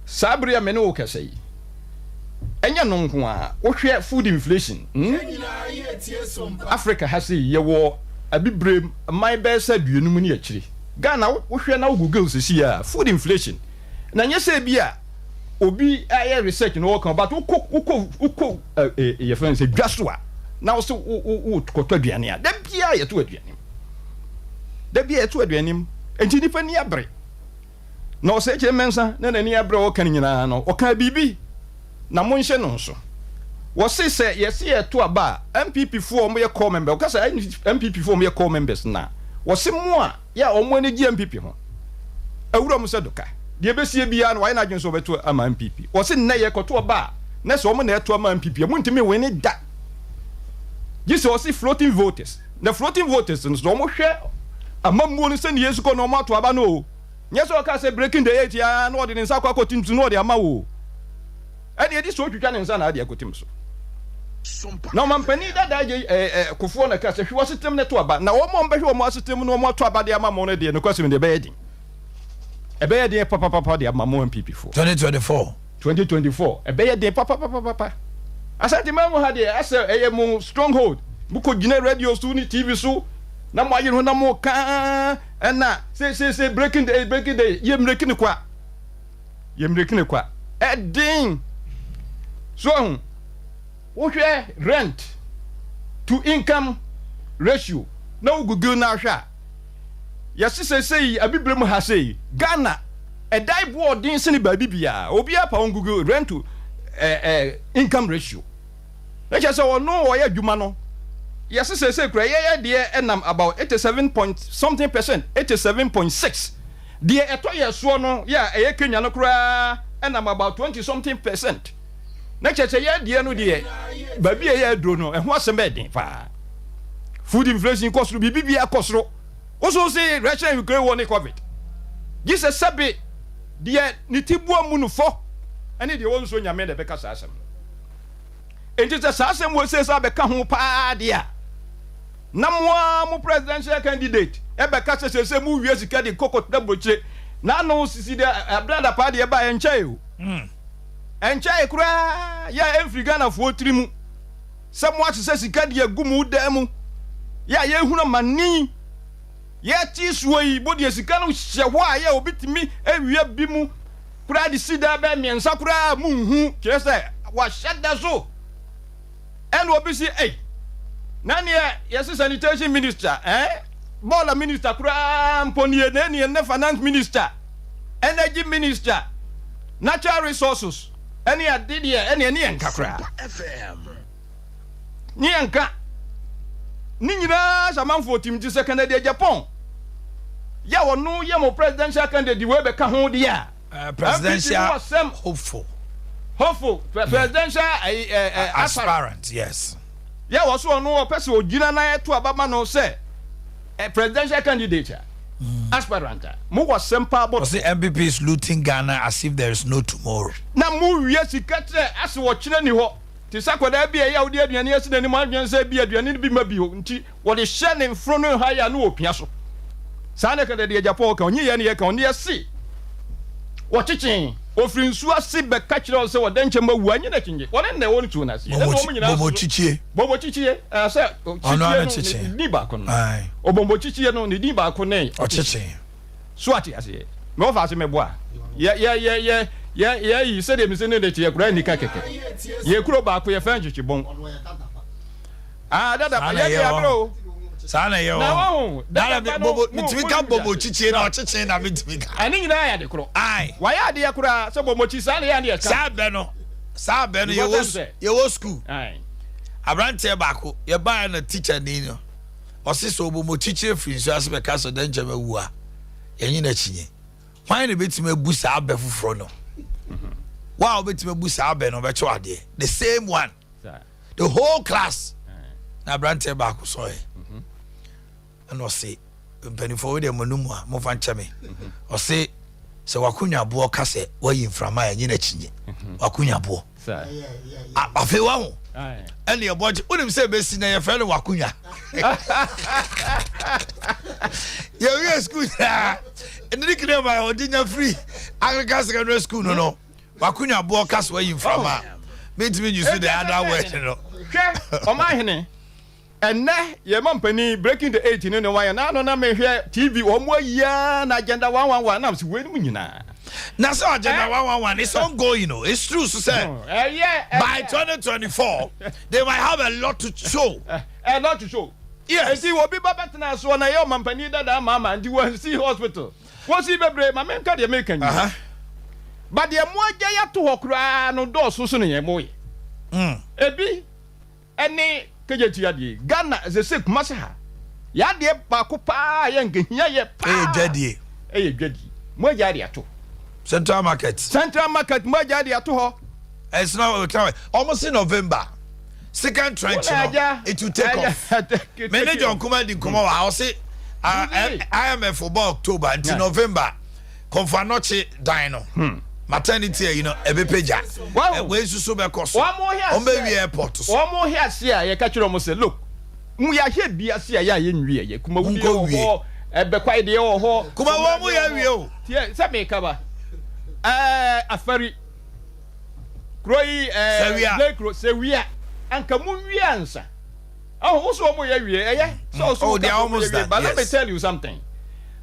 sabria me no kase yi enya no nko a wohwe food inflation Africa has ye wo abibrem my best aduonum ni akiri Ghana wohwe na Google sisi a food inflation na nyese bia obi aye research no work but uko ye friend say dwasoa na wo so wo koto aduane a da bia ye to aduane da bia ye to aduane enti nipa ni abre na o se che mensa na nani abre o kan nyina no o kan bibi na monhye no so wo se yes ye to aba MPP fo mo ye call member o ka say MPP fo mo ye call members na wo se mo a ya o mo ne gi MPP ho awura mo se doka de besie bia na why na dwenso beto ama MPP wo se na ye koto aba na so mo na eto ama MPP mo ntimi we ne da gise wo se floating voters na floating voters no so mo hwe amamuo no se ne yesu ko no mo ato aba no nyeso o ka say breaking the 8 ya na odi nsa kwa kotim tu no odi ama wo ade edi so twitwa ne nsa na ade akotim so na mampani dada je kofo na ka se hwe system ne to aba na wo mo mbehwe mo system no mo to aba de ama mo no de no kwasem de beyedin ebeyedin papa de ama mo MPP for 2024 ebeyedin papa asante mamu ha de ase mo stronghold buko gine radio so ni TV so na mo ayi no na mo ka na say breaking the ye mrekini kwa edin so wohwe rent to income ratio na Google na hwa yes say abibrem ha say Ghana edai board din se ni ba bibia obi apa on Google rent to income ratio na che say ono wo ya dwuma no yes say kura ye de enam about 87% 87.6 de eto ye so no ya eye Kenya no kura enam about 20 something percent na che ye de no de ba bia ye adro no ho asem be den fa food inflation cost bibia cost also say Russian Ukraine war ni covid this is sabe de ni tibu amu no fo ene de won so nyame de beka sa asem enti sa asem wo say sa beka ho pa de a na mo presidential candidate ebeka se mu wie sika de kokot da broche na no sisi de brother pa de ba enchai o enchai kura ya emfri Ghana fo trimu se mo atse sika de agumu da mu ya ye hunu mani ya ti suoi bodi sika no hye ho a ya obitimi ewie bi mu kura de sida ba miensa kura mu hu kire se wa shada so eno obisi nani yes sanitation minister bola minister kura mponie ne finance minister energy minister natural resources any adidie any enka kura FM ni enka ni nyina samanfo timti second de Japan ya wonu ye mo presidential candidate we be ka ho de a presidential hopeful presidential aspirant yes ya was one no person ogina na to abama no say presidential candidate aspirant mo was Sompa but say MPP is looting Ghana as if there is no tomorrow na mo wie sikatre as wo kire ni ho ti sakwada bia ya odi aduane asi na ni mo adwen say bia aduane bi ma bi ho nti wo de hye ne mfro no ha ya no opia so sa na kada de Japan ka onye ye ne ye ka onye si wo chichen ofri nsu ase be ka kire se wo de nche ma wu anye na chinje wona na woni tu na se bobo chichie se chichie ni ba ko no obombo chichie no ni di ba ko ne o chichie so ati ase me o fa se me bo a ye se de mi se ne de tie kura ni ka keke ye kuro ba ko ye fa nchichi bon dada ye bro sana yo dada bobo mitimika bobo chichie na o chichie na mitimika ani nyina ya de kuro ai wa ya de kura se bobo chi sana ya de ka sabe no Sa be no ye wo school. Abrante baako ye ba na teacher ni no. Ose so obo mo teacher free so as be ka so dan jama wu a. Yenyi na chinye. Why na betima bu sa abe fufuro no. Wow, betima bu sa abe no be cho ade. The same one. The whole class. Na abrante baako so e. And ose mpanifo we de monum a mo fa nchame. Ose se wakunya bo ka se wayi mframa yenyi na chinye. Wakunya bo. Afe wa ho. And your body, unim say besi na your friend wakunya. You school. And the kid my ordinary free. Anglican secondary school no. Wakunya bo kas where you from. Means me you see the other way, you know. Omanhene. And na your company breaking the 18 in the wire. Now no me hear TV one more year na agenda 111. I'm waiting na. Now so agenda 111 it's ongoing, you know. It's true to say. By 2024 they might have a lot to show. A lot to show. Yes. See what be better na so na your company that mama and you will see hospital. What's he be my men can American. But the more ya to okra no do so no ye moy. Ebi any kejeti ade Ghana ze sek masa. Ya de ba ko pa ye nkehia ye pa. Dwadie. Dwadie. Mo ya de ato. Central Market mo ja de ato ho. It's not almost in November. Second trench it will take off. Manager on command in Kuma I'll say IMF for October until November. Confanoche dino. Maternity, you know, every page. Where's the super cost? One more here on baby airport. One more here, see, I catch you almost say, look, we are here, be a see a yen re, Kuma go, be quite the old Kuma, one more here, some make cover. A ferry. Croy, say we are, and come we answer. Oh, also, so they are almost there. But let me tell you something.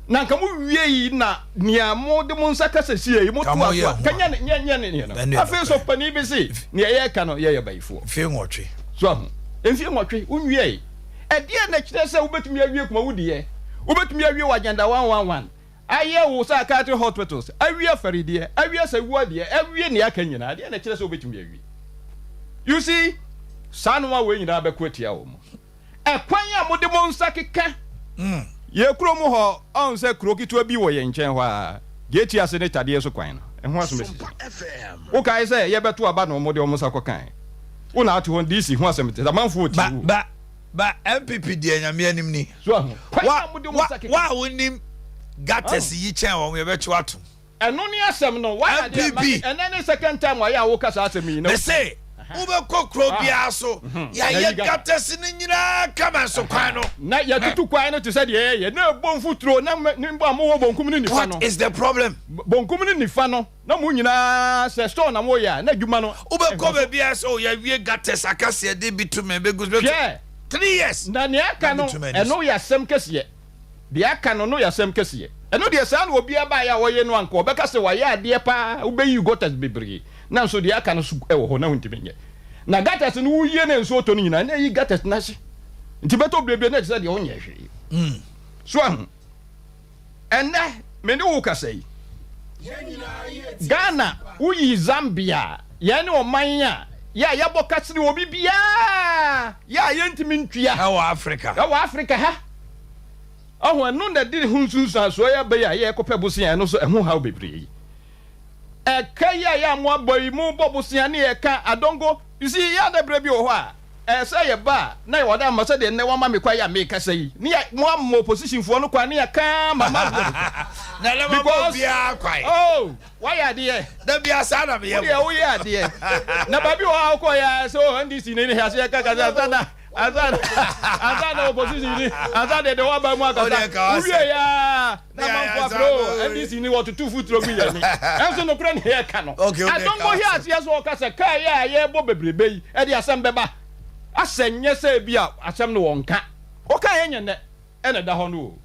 Na kamu wie na nia mo de mo nsaka sese yi mo to aso kanya nya no afi so pani bi si ne ye ka no ye baifo fi nwotwe so ho enfi nwotwe unwie e de na kire se ubetumi awie kuma wudie ubetumi awie wagenda 111 aye wo sa country hospitals awie faridie awie sawuadie awie ne aka nyina de na kire se ubetumi awie you see sanwa we nyina be kwatia wo mo e kwan ya mo de mo nsaka ka ye kromu ho on se krokitu abi wo ye nchen ho a geti ase ne tade so kwan no ho aso mesi wo kai se ye beto aba no mo de omusa kokan wo na atu hon DC ho asemete da manfo ti ba MPP de anyame anim ni so ho wa wonim gates yi chen wo ye beto atu eno ni asem no wa ya de and then second time wa ya wo kasa asem yi no say ube kokro bia so ya ye gates ni nyina kama so kwan no na ya tutu kwan no to say ye na bonfutro na nimbo amowo bonkum ni nifa no what is the problem bonkum ni nifa no na mu nyina se store na mo ya na dwuma no ube ko be bia so ya wie gates akase de bitume be gus be 3 years na ne aka no eno ya sem kese de aka no ya sem kese eno de sa na obi aba ya wo ye no anko be kase wa ya de pa ube yi gotas bebre na so de aka no so e wo ho na huntime nye na gatas no wuye ne nso to no nyina na yi gatas na hye nti beto blebe na tse de onye hwe so ahụ ene me ne wo kasai Ghana uyi Zambia ya ne oman ya bokasiri obi bia ya yentimi ntwia Africa ha ahụ enu na di hunsunsa so ya be ya kopebosia no so ehu ha bebre ya mo aboyi mu bobosia ne ka adongo you see ya da brebi o ho a say ba na yo da masa de ne wa ma me kwa ya me kasa yi ni mo opposition fo no kwa ne ya ka mama na le mo bia kwai oh why ya de da bia sa na me ye wo ya de na ba bi o ko ya so NDC ne ha se ka azana opposition ni azana de wa ba mu akata uwie ya na man bro NDC ni what to futuro mi ya ni enso no kra ne ya ka no adongo hi ase so ka se ka ya ye bo bebrebe yi e de asem beba asenye se bia asem no wonka o ka ye nyene e na da ho no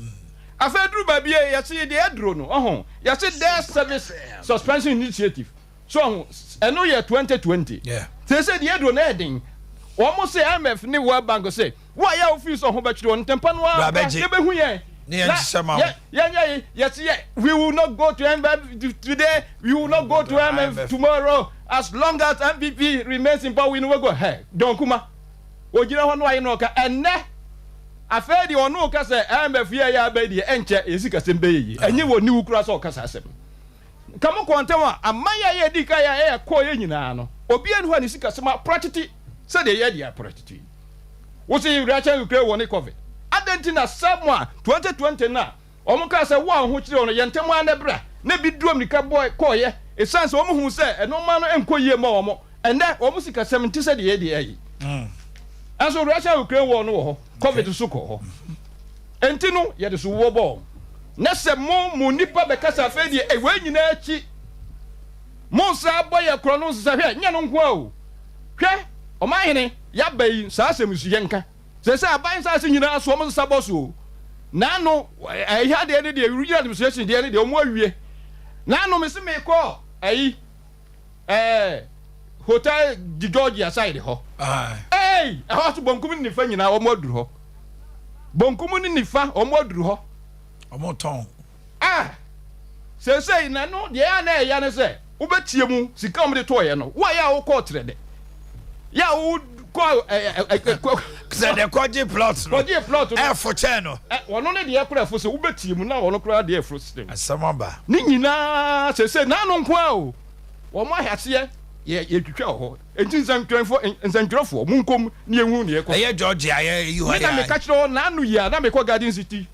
afedru ba bia ya se de edro no oho ya se their service suspension initiative so eno ye 2020 yeah se de edro na edin Omo say MF ni World Bank say why ya office on betri on tempa no e be hu ye yes we will not go to MF today we will not go to MF tomorrow as long as MPP remains in power we no go ahead don kuma ogina ho no ayi no ka enne afedi ono ka se MF ya ba di enche esika sembe yi enye wo ni wukura so kasa asem kamo kwontewa amaya ye di ka ya ko ye nyina no obi enu ha ni sika sema practically say de ye dia practically wo say Russia Ukraine won COVID adentina samwa 2020 na omo ka se wo ho kire ono ye ntemu anebra na bi duom nika boy ko ye esanse omo hu se eno ma no enko ye ma omo ende omo sika 70 say de ye di ayi aso Russia Ukraine won no ho COVID so ko ho enti no ye de so wo bo na se mo nipa be kasa fe di e we nyina achi mo sa boye kro no se hwe nya no nko o hwe Omanhene ya bayi sa asem su yenka se aban sa se nyina so mo sa boso na no e ha de de regional administration de de mo awie na no me se me ko ayi hotel di Georgia side ho eh ho to bonkum ni fa nyina o mo aduru ho bonkum ni fa o mo aduru ho o mo ton se na no de ya na ya ne se wo betie mu sika mo de to ye no wa ya wo ko trede ya wo ko se de kwaji plot for channel wono ne de yakura fo se wo betie mu na wono kura de afro system asamaba ni nyina se na no nko a o wo mo ahase ye twitwa ho enti nsantrofo munkom ni ehu ne ekọ ye Georgia ye you ha na me ka kiro na anu ya na me ko Garden City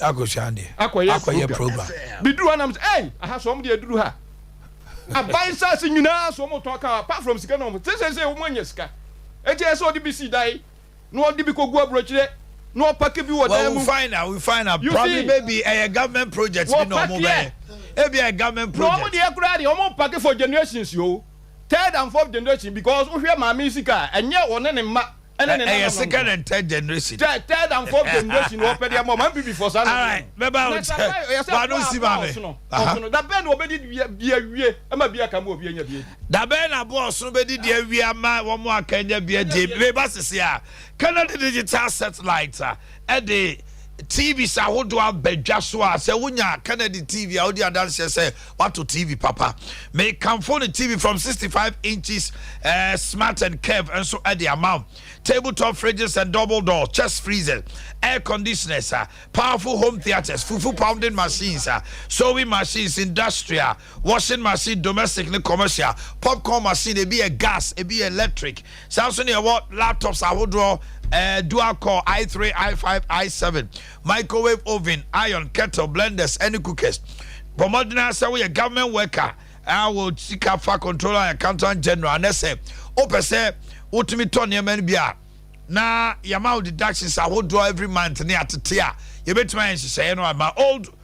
akoshande akoye program biduru anam aha so mo de aduru ha aban sa se nyina so mo to aka apart from sika no mo se wo manya sika eti eso odi bi si dai no odi bi kogu abrochire no pack bi wo dai mu we find out probably maybe a government project bi no mo be e be a government project no mo de akura de o mo pack for generations yo third and fourth generation because wo hwe maami sika enye wone ne ma second and third generation. Third and fourth generation. What pedi amo man bibi for sana. All right, remember. But don't see me. That ben obedi bia wie. Ama bia kamo obi anya bia. That ben abo so bedi dia wie ama wo mo akanya bia de. Me ba sese a. Canada digital satellite e de TV sa hodo abadwa so a se wonya Canada TV a odi adanse se wato TV papa me can phone TV from 65 inches smart and curve and so at the amount tabletop fridges and double door chest freezer air conditioners powerful home theaters fufu pounding machines sewing machines industrial washing machine domestic and commercial popcorn machine e be a gas e be electric Samsung e what laptops a hodo dual core i3 i5 i7 microwave oven iron kettle blenders any cookers pomodina say we a government worker I will seek a fa controller accountant general and say opese utimi ton ye man bia na yama deductions I will do every month near atia you betuma say no my old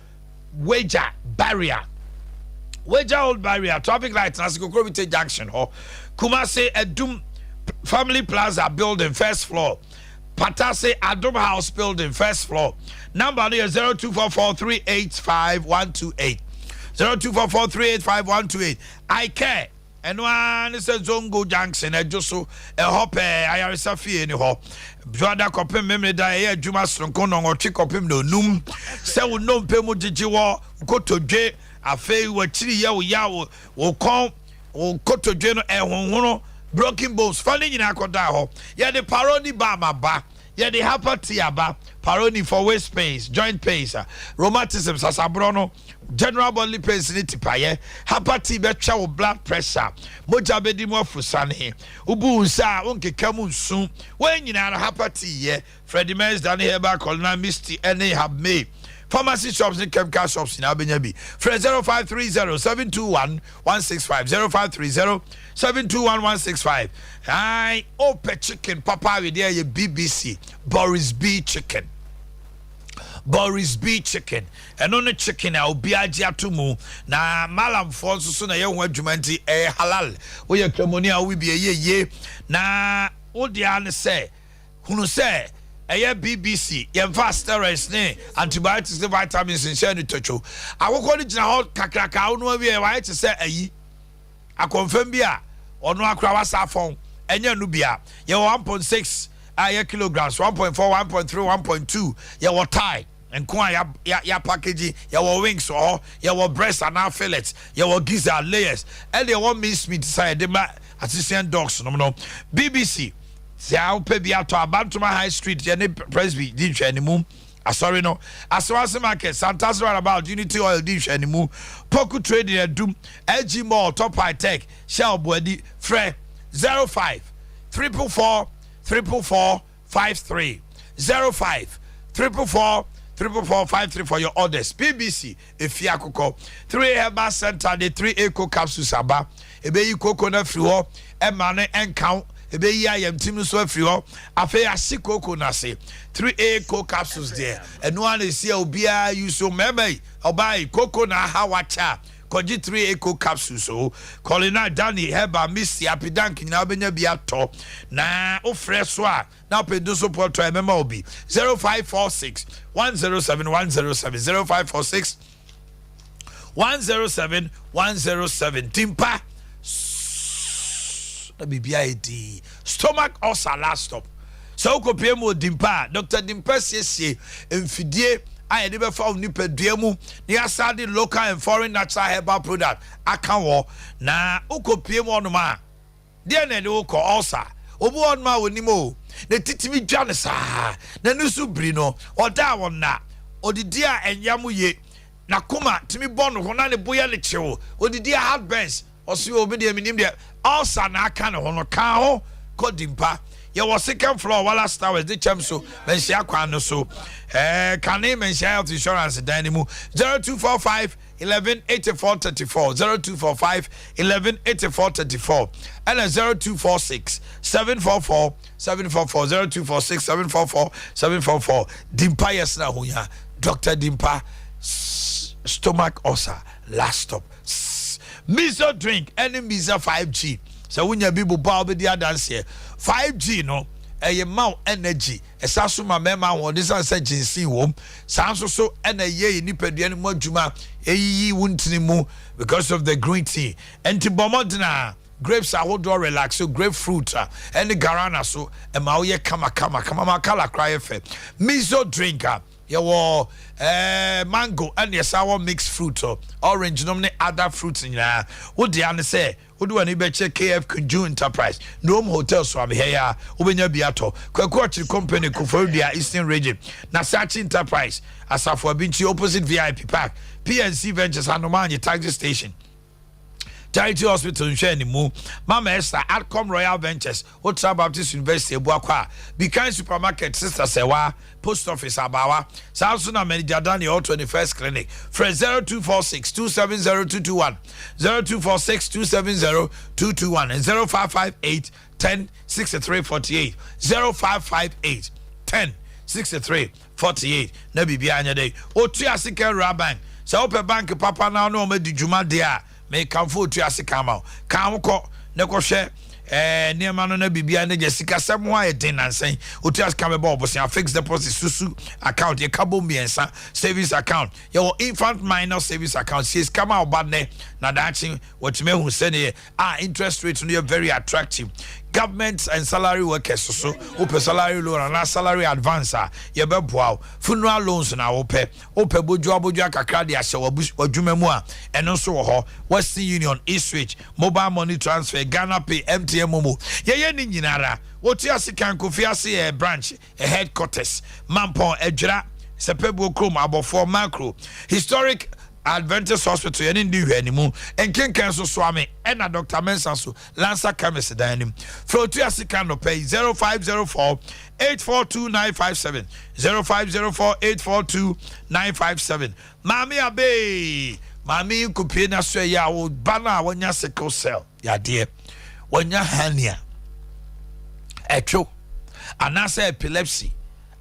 wager barrier old barrier traffic lights na Sikokrovite junction ho Kumasi Edum Family Plaza building first floor Patase Adum House building first floor number is 0244385128 0244385128 I care and one is a Zongo Junction a Joso a hope Ayarisa fee any ho Joada copy memory da Juma Stronkono or chick of him no num se no pemo jijiwa go to J a fay what chili yaw will come or koto jeno honoro broken bones falling in akoda ya the paroni ba maba ya the hapatia ba paroni for waist pains joint pains rheumatism sasabrono general bodily pains ni tipaye hapati betwa wo blood pressure moja bedi mo fusane ubu nsa onkekamu nsu wen nyina na hapati ye Freddie Mez dan heba colonel misty any have made pharmacy shops and chemical shops in Abenyabi. Fred 0530-721-165. 0530-721-165. Hi, Ope Chicken, Papa, with there, BBC. Boris B Chicken. Boris B Chicken. And on the chicken, I'll be a jatumu. Na malam for so na young jumanti halal. We are Cremonia, we be a ye. Na, what the answer say? Who say? BBC yemfa steroids ne antibiotics ne vitamins nhyɛ ne tocho awokɔ ne gyina hɔ kakraka wo no awie wa yɛ sɛ ayi akonfam bi a ɔno akora wasa afɔn ɛnyɛ no bia yɛ 1.6 kilograms 1.4 1.3 1.2 yɛ wɔ tie and ya packaging, your wings or your breast and our fillets, your gizzard layers, and your one miss me decide the assistant dogs. No, BBC. Say I'll pay the out to Abantuma High Street, Jenny Presby, didn't you anymore? Sorry, no. Aswasi Market, Santa's right about Unity Oil Dish anymore. Poku Trading at Doom, LG Mall, Top High Tech, Shell Body, Fre 05 344 344 53 05 344 34453 for your orders. BBC, Efiakoko, 3 Herbal Center, the 3 Eco Capsules Aba, Ebe Coconut Free, Emane and Count. Ebe ya yam timu so afri ho afa ya sikoko na se 3A co capsules there and one is here obia you so meme obai coco na ha wacha koji 3A co capsules so Colina Danny Heba Miss Happy Dank na obenya bia to na ofre so a na pedo so porto mema obi 0546 107 107 0546 107 107 Timpa BBID stomach ulcer last stop. So ko pay mo dimpa Dr. Dimpa siesie mfidie aye de be fa nipa duamu ne asade local and foreign natural herbal product aka wo na ukopie mo no ma de na de ko ulcer obu on ma wonimo na titimi dwane sa na nusu bri no oda won na odidi a enyamu ye na kuma timi bonu ho na ne boya le chewo odidi a heartburns osi obi de minim de ulcer na aka ne ho no ka ho kodimpa ye was second floor wala stars the chem so mensia kwan no so can name mensia health insurance dynamo 0245 11 84 34 0245 11 84 34 and 0246 744 744 0246 744 744 Dimpa yes na hunya Dr. Dimpa stomach ulcer last stop miso drink any miso 5G so when you people bow be the dance here 5G no a mount energy esaso ma mema won this answer jinsi wom sanso so na ye ni peduan mo adwuma eyi wuntini mu because of the green tea antibomodina grapes ahodo relax so grapefruit and guarana so e ma wo ye kama kala cry fe miso drinker your mango and your sour mixed fruit orange no other fruits in ya what the an say what do any be check KF Kunju Enterprise no hotel so am here ubenya biato kwakwatri company Kofodia Eastern Region na search enterprise asafo abinchi opposite VIP Park PNC Ventures Hanomanye taxi station Charity Hospital in mu Mama Esther Outcome Royal Ventures Otra Baptist University Boakye Beacon Supermarket Sister Sewa Post Office Abawa Southsuna Manager Dani or 21st Clinic Fred 0246 270221 0246 270221 and 0558 10 63 48 0558 10 63 48 na bibia anya dey otua second bank so open bank papa na no me di djuma dia me kamfo tu ase kama kan ko ne ko hwe niema no na bibia na Jessica sem ho ayedin nansen otu ase kama ba obosia fixed deposit susu account ye kabo miensa savings account your infant minor savings account says kama obadne na dachi watime hu sene interest rate no very attractive government and salary workers so open salary loan and salary advancer ye be boa funeral loans na ope bojo kakra de ahye wadwuma mu a eno so wo ho Western Union Eastwich mobile money transfer Ghana Pay MTN Momo ye ni nyinara wotu asikan kofi ase branch headquarters Mampon Ejra Sepebu Krom abofo macro historic Adventist Hospital and in the animal and Ken Cancer Swami and a Dr. Mensa so Lancer Chemist Dining. Flow to Asicano pay 0504 842 957 0504 842 957. Mami Abe Mami Kupina Swaya would banner when ya sickle cell. Ya dear when ya hernia echo and I say epilepsy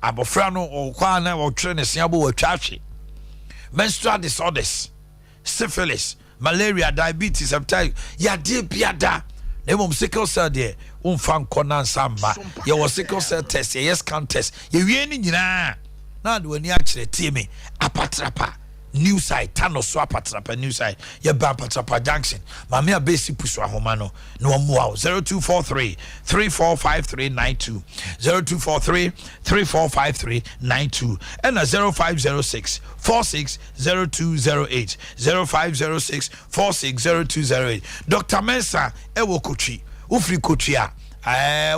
Abofrano or Kwana or Trenesiabo or Chachi. Menstrual disorders, syphilis, malaria, diabetes, hepatitis. Ya dear biada. Nemom sickle cell there. Fan konan samba. Ya was sickle cell test. Yes, can test. You really nyina. Now when you actually tell me apatrapa. new side tano so apatrapa new side ye ba apatrapa junction mame a basic puso ahoma no no mo 0243 345392 0243 345392 and 0506 460208 0506 460208 Dr. Mensa ewo kochi ufri kochi a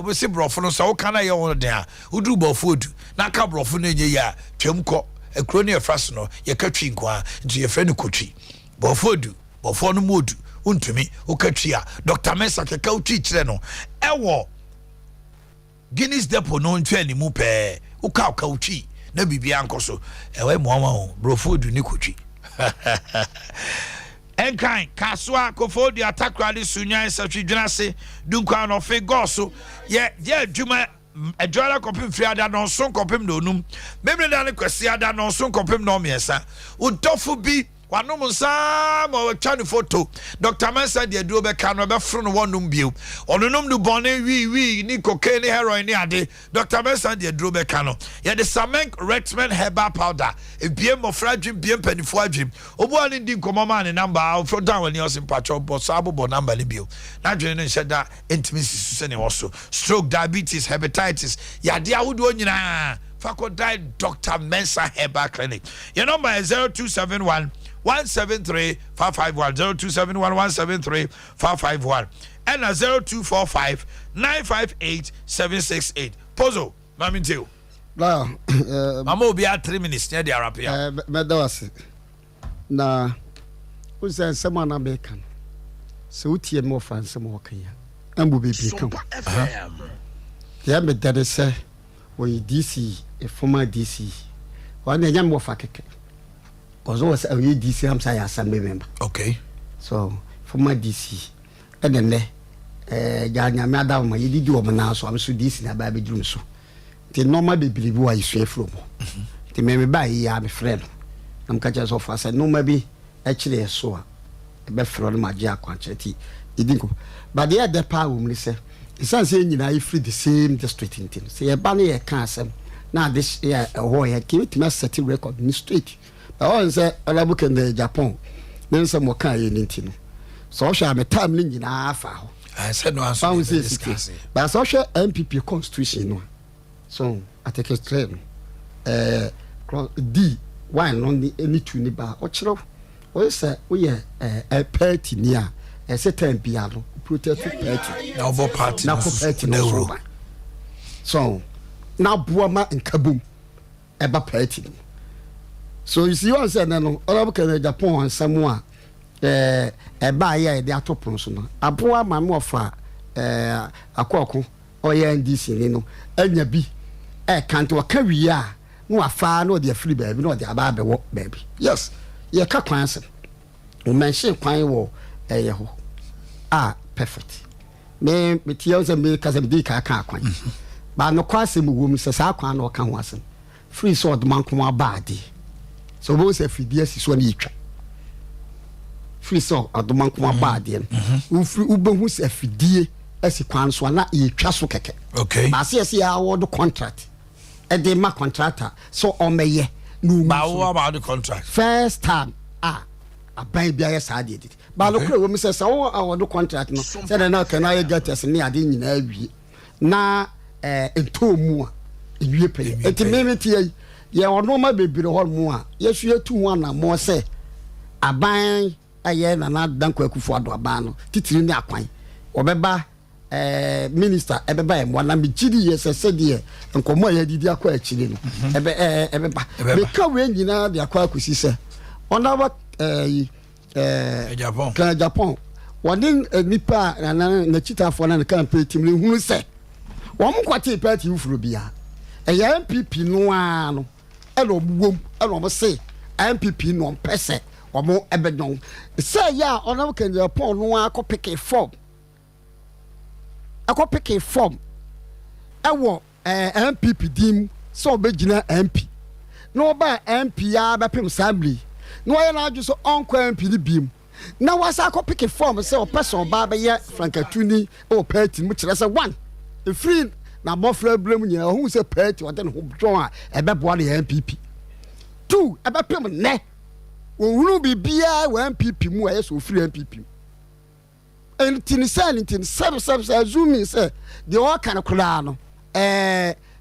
we se brofo no so kana ye won den a udu bofo odu na ka brofo no enye ya twemko ekro ne efraso no ye ka twi nko nti ye frɛ no kochi bofo odu bofo no modu untumi ukatwi a Dr. Mensa keka utwi kire no ewo Guinness Depot no ntwa ni mu pe uka utwi na bibia nkoso ewe moama ho brofo odu ni kochi Enkai kaswa kofodi atakrali sunyan satwi dwunase dunkwa no fe goso ye adwuma adwala kopim friada no son kopim no num memre da ne kwasi ada no son kopim no miesa udofo bi wanom nsa ma watwa ne photo Dr. Mensa de aduro be ka no be fro no wonum bio ononum no bone wi ni cocaine ni heroin ni ade Dr. Mensa de aduro be ka no ye de Samenk Rexman herbal powder e biem mofra dwem biem panifo adwem obu ani ndi nkomoma ne number fro down when you patcho boss abo number ni bio na dwene no nhyeda intimacy su ne woso stroke diabetes hepatitis ya de awodo nyina faculty Dr. Mensa Herbal Clinic. Your number is 0271 173 551 0271 173 551 and 0245 958 768. Pozo, Mami Teo. Now, Mamo be at 3 minutes near the Arabia. Medawasi. Na, who's there? Someone American. So, Uti and more fans, some more Kenya. And will be become. Yeah, but that is when DC, a former DC, one a young Wafaka. Because always a DC, I'm saying, as a member. Okay. So, former DC, and then Yanya Madam, you did do a man, so I'm so DC in a baby room. So, the normal baby boy is safe from. The maybe by ya, my friend. I'm catchers of us, and no, maybe actually I saw a best from my jack quantity. It didn't go. But the other power, woman, say. It's not saying you know if the same district in things. Say a bunny a cancer. Now this year a warrior give it to set record in the street. But all say a book in the Japan. Then some more kind in Tino. So shall be time in half hour. I said no answer. But social MPP constitution. So I take a train. D one on the any tune bar or chiro. What is we are a party near a certain piano. Protected party. Now for party. Now for party no. So now Buama and Kaboom eba party. So you see what I said no all can Japan and someone a buyer the atopon a poor mamma for a quaco or NDC no enya bi can't work career no a far no dear free baby no the ababe walk baby. Yes, ye kakwansen. O mention kwine wo eyeho. Perfect. Me tears and me cousin Dick I can't quite. But no crossing woman says I can't or can wasn't. Free sword monk more body. So both if he is one each. Free sword of the monk more body. Uber who's a fidie as he quants one not eat castle cake. Okay. I see I award the contract. A day my contractor. So on me ye. No, about the contract. First time. A baby, yes, I did it. But look, when says, oh, I want to contract. No, said, no, can I get us near the in now, in 2 more. You pay it. Maybe you are no, my baby, the whole more. Yes, you are 2 1 and more say. A buying a yen and not done quick for a bano, teaching the aquine. Or beba, minister, ever by 1 and be GD, yes, I said, dear, and come on, did you acquire children? Because when you know the acquire, she said, on our Japan. One in a nipa and a cheetah for an campaign team who say, one quite party you for Bia. A MPP no one, hello, boom, I almost say, MPP no pese or more ebedon. Say, ya, on our can Japan no one could pick a form. I could pick a form. I want MPP dim so big MP. No by MPR by Pim Assembly. No, I just uncle MP beam. Now, was I could pick a form and say, person barber yet, Francatuni or Petty, which is a one. The free now more blame you who's a pet or then who draw a bad body MPP. 2 about Pim ne. ohunu bibia wa MPP mu aye so free MPP and tin sab zooming say the all kind of kula no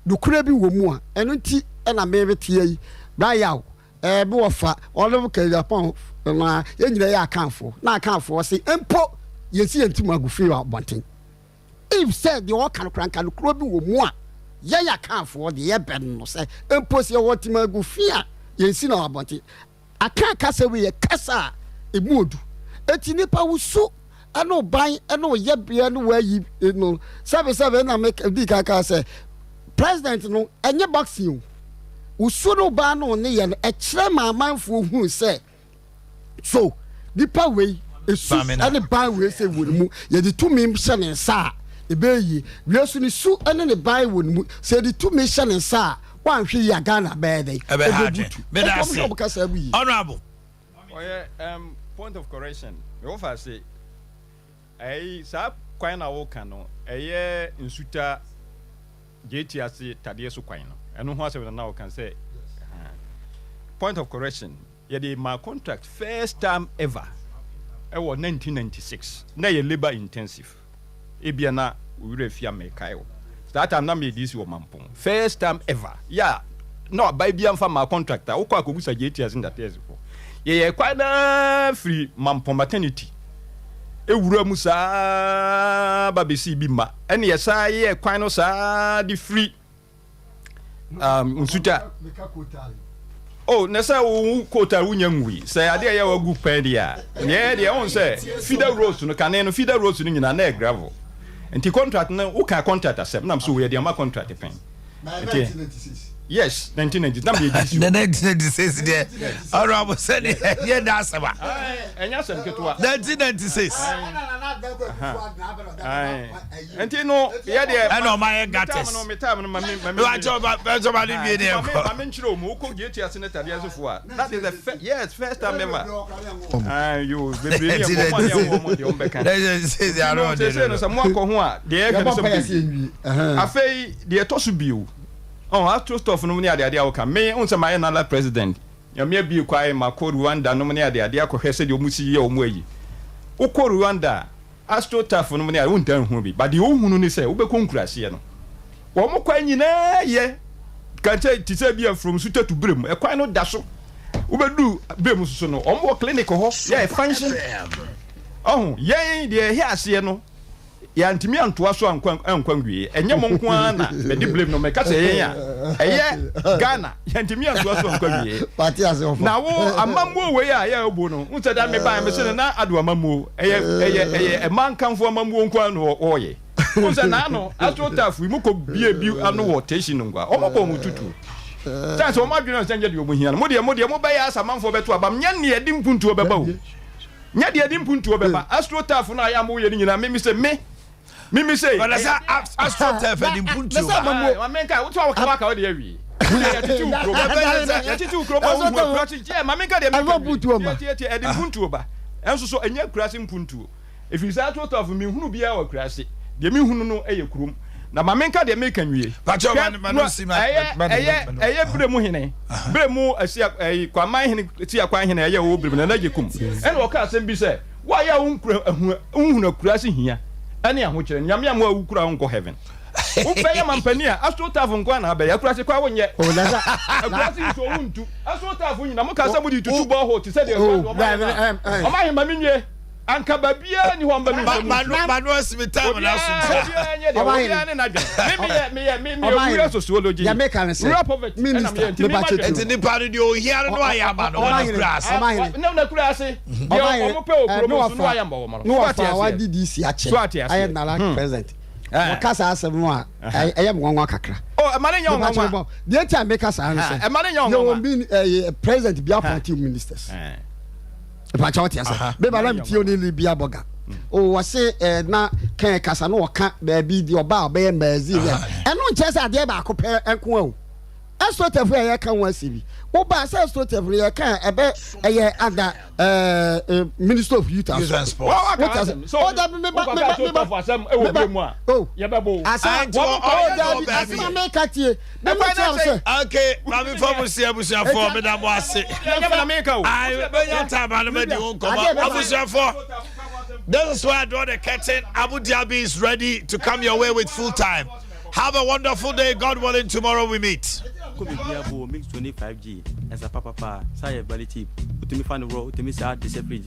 do kura bi wo mu a eno nti na me tie yi ba yaw be wo fa all ka Japan na ye nyina ya akanfo na akanfo say empo yesi antum agufi wa bonten if said the all kind of kura bi wo mu a ye ya akanfo de ye ben no say empo say what ma agufi a yesi na bonten aka kasa we ye kasa emuodu eti nipa wusu ano ban ano ye bia no wa yi no sabe na make di kaka say president no enye boxing wusu no ba no ne ye e kire mamanfo hu say so nipa we esu ane ban we say wonimu ye di to me hye ne nsa e be yi we su ni su ane ne ban wonimu say di to me hye ne nsa wan hwe ya Ghana be dey e be hard me da say honorable point of correction we offer say sa kwan na wo kan no nsuta JT ase tade so kwan no eno ho ase na wo kan say point of correction ye my contract first time ever was 1996 na ye labor intensive ebia na we refia me kai that time na me this wo mampon first time ever no by bia mfa my contract wo kwa kogusa JT ase that years before ye kwan na free mampon maternity ewura mu saa babesi bi ma ene yesa ye kwan no saa di free nsuta nesa wo kota wunya nwi say ade ya wagu pen dia ye de on say feeder roads no kan no feeder roads no nyina na gravel enti contract no wo kan contract accept nam so we de ma contract pen 1996 yes 1990 nam ye dis 1996 there honorable said ye da asaba enya sem ketwa 1996 enti no ye de no my gates no metam no wa joba ni bi ne ko ma menchiro mu ko geti aseneta dia sofo a that is the first time ever you bebre ni mo de on beka 1996 ya no de no samo akọ ho a de e kan so afei de to so biu astro stuff no mani ade awoka me unse my na president ya me bi kwai makọ Rwanda no mani ade akohwese de omusi ye omu ayi ukọ Rwanda astro stuff no mani untan hu bi but de ohunu ni say ubekọ nkurase no wo mo kwa nyina ye kanche ti say bia from suta to brem e kwai no da so ubedu brem so no omwo clinic ho ye function yen de he ase no ya ntimi antoa so ankwanwie enye mo nko ana me di blame no me ka say yen eye Ghana ya ntimi antoa so ankwanwie party as of na wo amammo we ya obo no unse da me ba me se na ado amammo eye e man kanfo amammo nko ana oye unse na no astro tafu mu ko bie bi ano wo station ngwa omobo mu tutu chance o madwena sanje de omo hia no mo de mo ba ya asamanfo beto abam nya ne edi mpuntu obeba o nya de edi mpuntu obeba astro tafu na ya mo ye ni nyina me se Mimi say but as astro tafu edi mpuntu ma menka wo to waka wo de awi ya titu ukroba wo kurasi je ma menka de edi mpuntu oba enso so enya kurasi mpuntu if is astro tafu mi hunu bia wa kurasi de mi hunu no eye kurum na ma menka de make anwie pacho man si ma eye bremu hene bremu asia kwa man hene ti akwa hene eye wo bremu na gekum ene o ka asem bi say wa ya unhunu kurasi hia ene ahokire nyame amu awukura onko heaven ubeye mampania astro tafu nkwa na abeya kurasi kwa wonye kurasi so wuntu astro tafu nyina mo ka sa mudi tutu bo ho ti se de o ma hema minye anka babia ni ho manu hospital na sunta me sociology ya make an say minister enti ni pari di o hiare no ayamba no kurasi na kurasi de o pe okuro no ayamba wo no wa di this ya che I na president wakasa asemu a ayam nwanwa kakra mane nya nwanwa the time make us answer mane nya nwanwa you be president be appoint ministers pacha what yasa be ba lam ti oni libia boga o wase na kan kasa no waka ba bi di oba oba ye mazi eno nche se ade ba ko pe enko o Astroturf ya kan wan sibi wo ba say Astroturf ya kan ebe under Minister of Youth and Sport so that me for asem e wo be mu a ye bebo asem me katie me say okay mami for busia for me da mo ase I benya time na me di won come abusia for. This is why I draw the curtain. Abu Dhabi is ready to come your way with full time. Have a wonderful day. God willing, tomorrow we meet. Mix 25G as a papa, say ability. Utimi fan row, Utimi discipline.